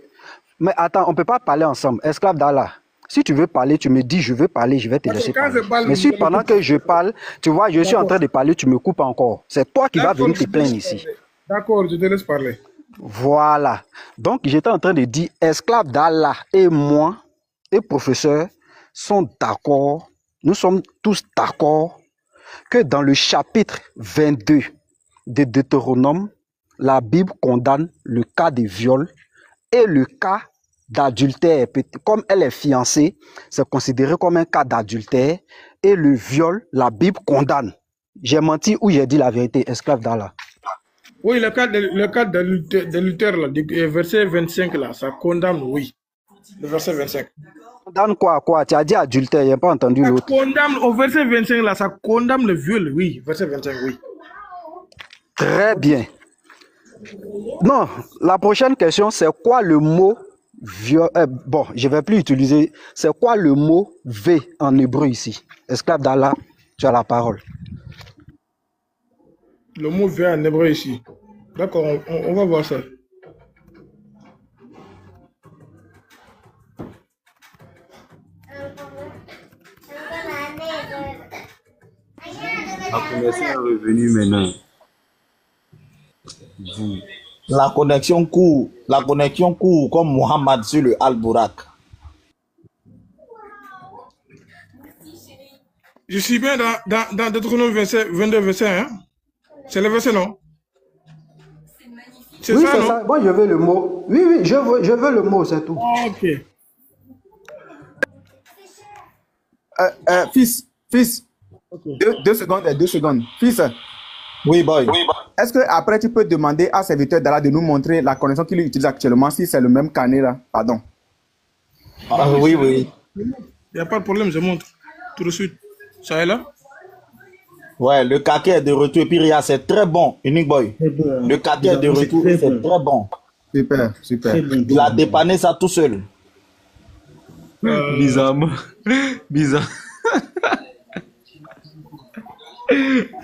Mais attends, on ne peut pas parler ensemble. Esclave d'Allah. Si tu veux parler, tu me dis je veux parler, je vais te laisser parler. Mais si pendant que je parle, tu vois, je suis en train de parler, tu me coupes encore. C'est toi qui vas venir te plaindre ici. D'accord, je te laisse parler. Voilà. Donc, j'étais en train de dire, esclave d'Allah et moi, et professeur, sont d'accord, nous sommes tous d'accord, que dans le chapitre 22 de Deutéronome, la Bible condamne le cas de viol et le cas d'adultère. Comme elle est fiancée, c'est considéré comme un cas d'adultère. Et le viol, la Bible condamne. J'ai menti ou j'ai dit la vérité, esclave d'Allah? Oui, le cas de Luther, là, verset 25, là, ça condamne, oui. Le verset 25. Condamne quoi? Tu as dit adultère, il n'y a pas entendu l'autre. Condamne, au verset 25, là, ça condamne le viol, oui. Verset 25, oui. Très bien. Non, la prochaine question, c'est quoi le mot viol? Bon, je ne vais plus utiliser. C'est quoi le mot V en hébreu ici? Esclave d'Allah, tu as la parole. Le mot V en hébreu ici. D'accord, on va voir ça. La connexion est revenue maintenant. La connexion court comme Mohammed sur le Al-Burak. Je suis bien dans Deutéronome 22, verset 1. C'est le verset, non? Oui, c'est ça. Moi, je veux le mot. Oui, je veux le mot, c'est tout. Ok. Fils. Okay. Deux secondes. Fils. Oui, boy. Est-ce que après tu peux demander à serviteur d'Allah de nous montrer la connexion qu'il utilise actuellement, si c'est le même canet là? Pardon. Oui. Il n'y a pas de problème, je montre. Tout de suite. Ça est là? Ouais, le caquet est de retour. Et puis, Ria, c'est très bon, Unique Boy. Le caquet est de retour, c'est très bon. Super, super. Il a dépanné ça tout seul. Bizarrement. Bizarre.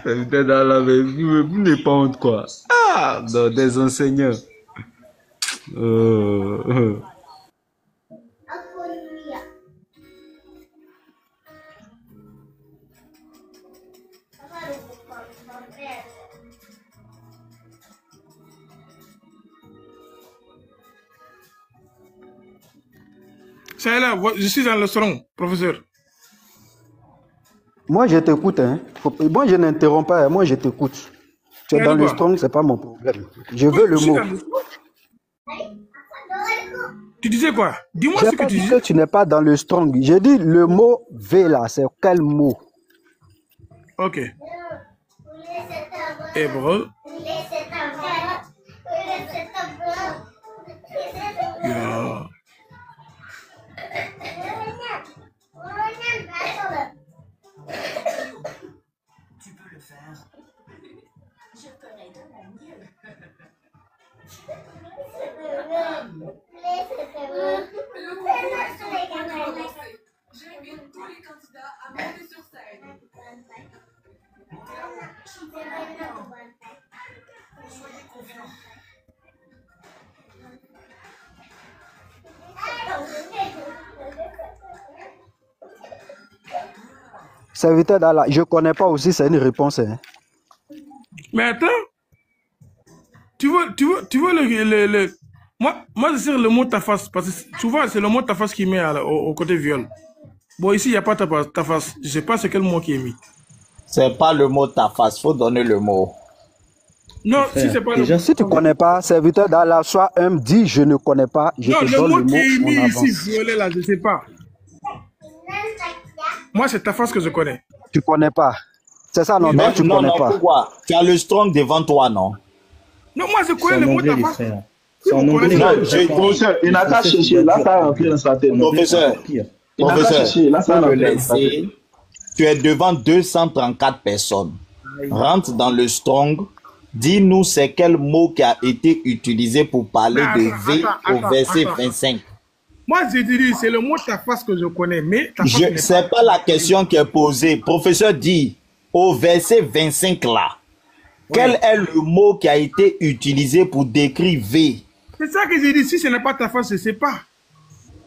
C'était dans la même. Vous n'êtes pas honte, quoi. Ah, non, des enseignants. C'est là, je suis dans le salon, professeur. Moi, je t'écoute. Hein. Moi, je n'interromps pas. Moi, je t'écoute. Tu es dans le strong, c'est pas mon problème. Je veux le mot. Tu disais quoi? Dis-moi ce que tu dis. Que tu n'es pas dans le strong. J'ai dit le mot V là, c'est quel mot? Ok. Hébreu. Yeah. Tu peux le faire. Je ferai de mon mieux. J'invite tous les candidats à monter sur scène. Soyez confiants. Serviteur d'Allah, je ne connais pas aussi, c'est une réponse. Hein. Mais attends, tu veux le... Moi, je sais le mot tafas, parce que souvent, c'est le mot tafas qui met au côté viol. Bon, ici, il n'y a pas tafas. Je ne sais pas c'est quel mot qui est mis. C'est pas le mot tafas, il faut donner le mot. Non, si c'est pas déjà, si tu ne connais pas, serviteur d'Allah, soit un dit je ne connais pas, je te donne le mot, qui est mis on ici, avance. violet, là, je ne sais pas. Moi, c'est tafas que je connais. Tu ne connais pas. C'est ça, non, Mais tu ne non, connais non, pas. pourquoi? Tu as le strong devant toi, non? Non, moi, je connais le mot tafas. C'est en anglais. Professeur, il n'a qu'à chercher. Là, ça a rentré dans sa tête. Professeur, Il n'a qu'à chercher. Là, ça a faut le rentré dans sa tête. laisser. Tu es devant 234 personnes. Rentre dans le strong. Dis-nous c'est quel mot qui a été utilisé pour parler de V au verset 25. Moi, je dis, c'est le mot tafas que je connais, mais C'est pas la question qui est posée. Professeur dit, au verset 25 là, quel est le mot qui a été utilisé pour décrire V? C'est ça que j'ai dit, si ce n'est pas tafas, je ne sais pas.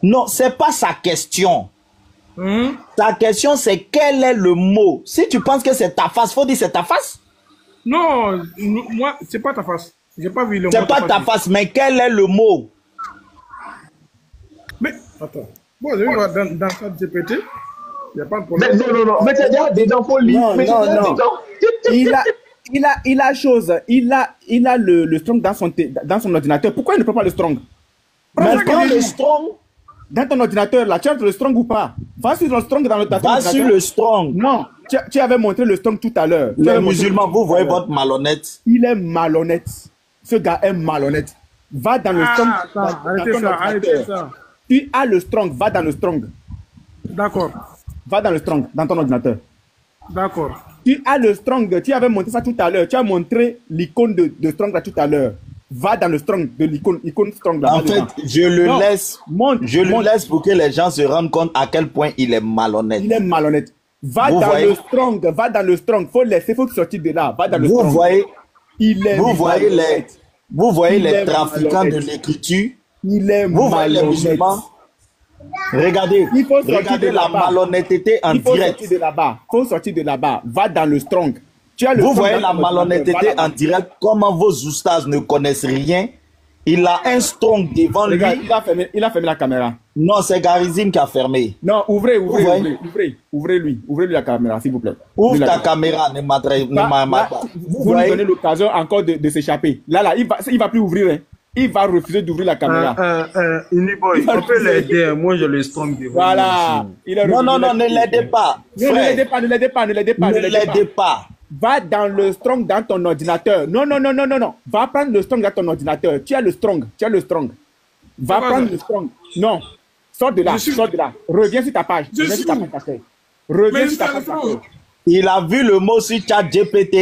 Non, c'est pas sa question. Ta question, c'est quel est le mot? Si tu penses que c'est tafas, faut dire c'est tafas? Non, moi, c'est pas tafas. J'ai pas vu le mot. C'est pas tafas, mais quel est le mot? Mais, attends. Bon, je vais voir dans ça GPT. Il n'y a pas de problème. Mais non. Mais c'est déjà des gens faut lire. Non. Il a le strong dans son ordinateur. Pourquoi il ne prend pas le strong? Mais prends le strong. Dans ton ordinateur, là, tu as le strong ou pas? Va sur le strong dans l'ordinateur. Va sur le strong. Non, tu avais montré le strong tout à l'heure. Les musulmans, vous voyez votre malhonnête. Il est malhonnête. Ce gars est malhonnête. Va dans le strong. Arrêtez ça. Tu as le strong, va dans le strong. D'accord. Va dans le strong, dans ton ordinateur. D'accord. Tu as le strong, tu avais montré ça tout à l'heure. Tu as montré l'icône de strong là tout à l'heure. Va dans le strong de l'icône strong là. En fait, je le laisse pour que les gens se rendent compte à quel point il est malhonnête. Il est malhonnête. Va dans le strong, va dans le strong. Faut sortir de là. Va dans le strong. Vous voyez les trafiquants de l'écriture. Vous voyez les musulmans. Regardez la malhonnêteté en direct. Faut sortir de là-bas. Va dans le strong. Vous voyez la malhonnêteté en direct, comment vos oustas ne connaissent rien. Il a un strong devant lui. Il a fermé la caméra. Non, c'est Garizim qui a fermé. Non, ouvrez-lui la caméra, s'il vous plaît. Ouvre ta caméra, ne m'adresse pas. Vous lui donnez l'occasion encore de s'échapper. Là, il va plus ouvrir. Hein. Il va refuser d'ouvrir la caméra. On peut l'aider. Moi, je le strong devant. Voilà. Non, ne l'aidez pas. Ne l'aidez pas. Va dans le strong dans ton ordinateur. Non. Va prendre le strong dans ton ordinateur. Tu as le strong. Va prendre le strong. Non. Sors de là. Reviens sur ta page. Reviens sur ta page. Il a vu le mot sur ChatGPT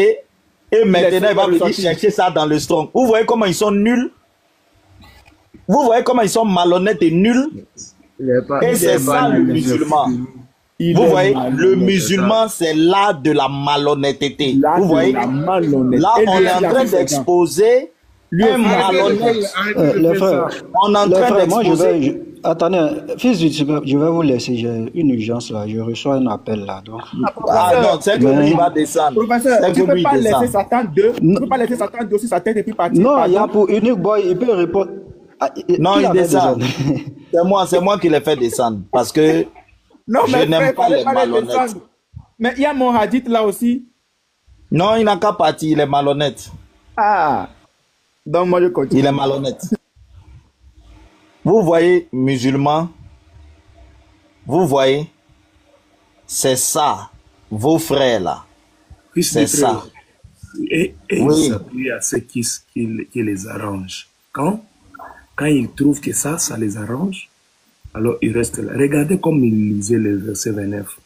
et maintenant il va venir chercher ça dans le strong. Vous voyez comment ils sont nuls? Vous voyez comment ils sont malhonnêtes et nuls? Et c'est ça le musulman. Vous voyez, le musulman, c'est l'art de la malhonnêteté. Vous voyez, là, on est en train d'exposer un malhonnête. Les frères, on est en train d'exposer. Attendez, fils, je vais vous laisser. J'ai une urgence là. Je reçois un appel là. Donc. Ah non, c'est que lui, il va descendre. Professeur, tu ne peux pas laisser Satan 2. Tu ne peux pas laisser Satan 2 sur sa tête et puis partir. Non, il y a pour Unique Boy, il peut répondre. Non, il descend. C'est moi qui l'ai fait descendre. Parce que non, je n'aime pas les malhonnêtes. Mais il y a mon hadith là aussi. Non, il n'a qu'à partir, il est malhonnête. Ah. Donc moi je continue. Il est malhonnête. Vous voyez, musulmans, vous voyez, c'est ça, vos frères là. C'est ça. Et oui. Il s'appuie à ce qui les arrange. Quand ils trouvent que ça les arrange, alors ils restent là. Regardez comme il lisait le verset 29.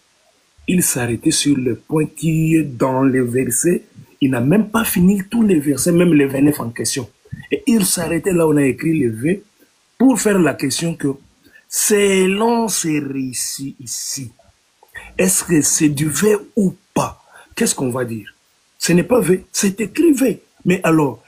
Il s'arrêtait sur le point qui est dans le verset. Il n'a même pas fini tous les versets, même les 29 en question. Et il s'arrêtait là où on a écrit le V pour faire la question que selon ces récits ici, est-ce que c'est du V ou pas? Qu'est-ce qu'on va dire? Ce n'est pas V, c'est écrit V. Mais alors,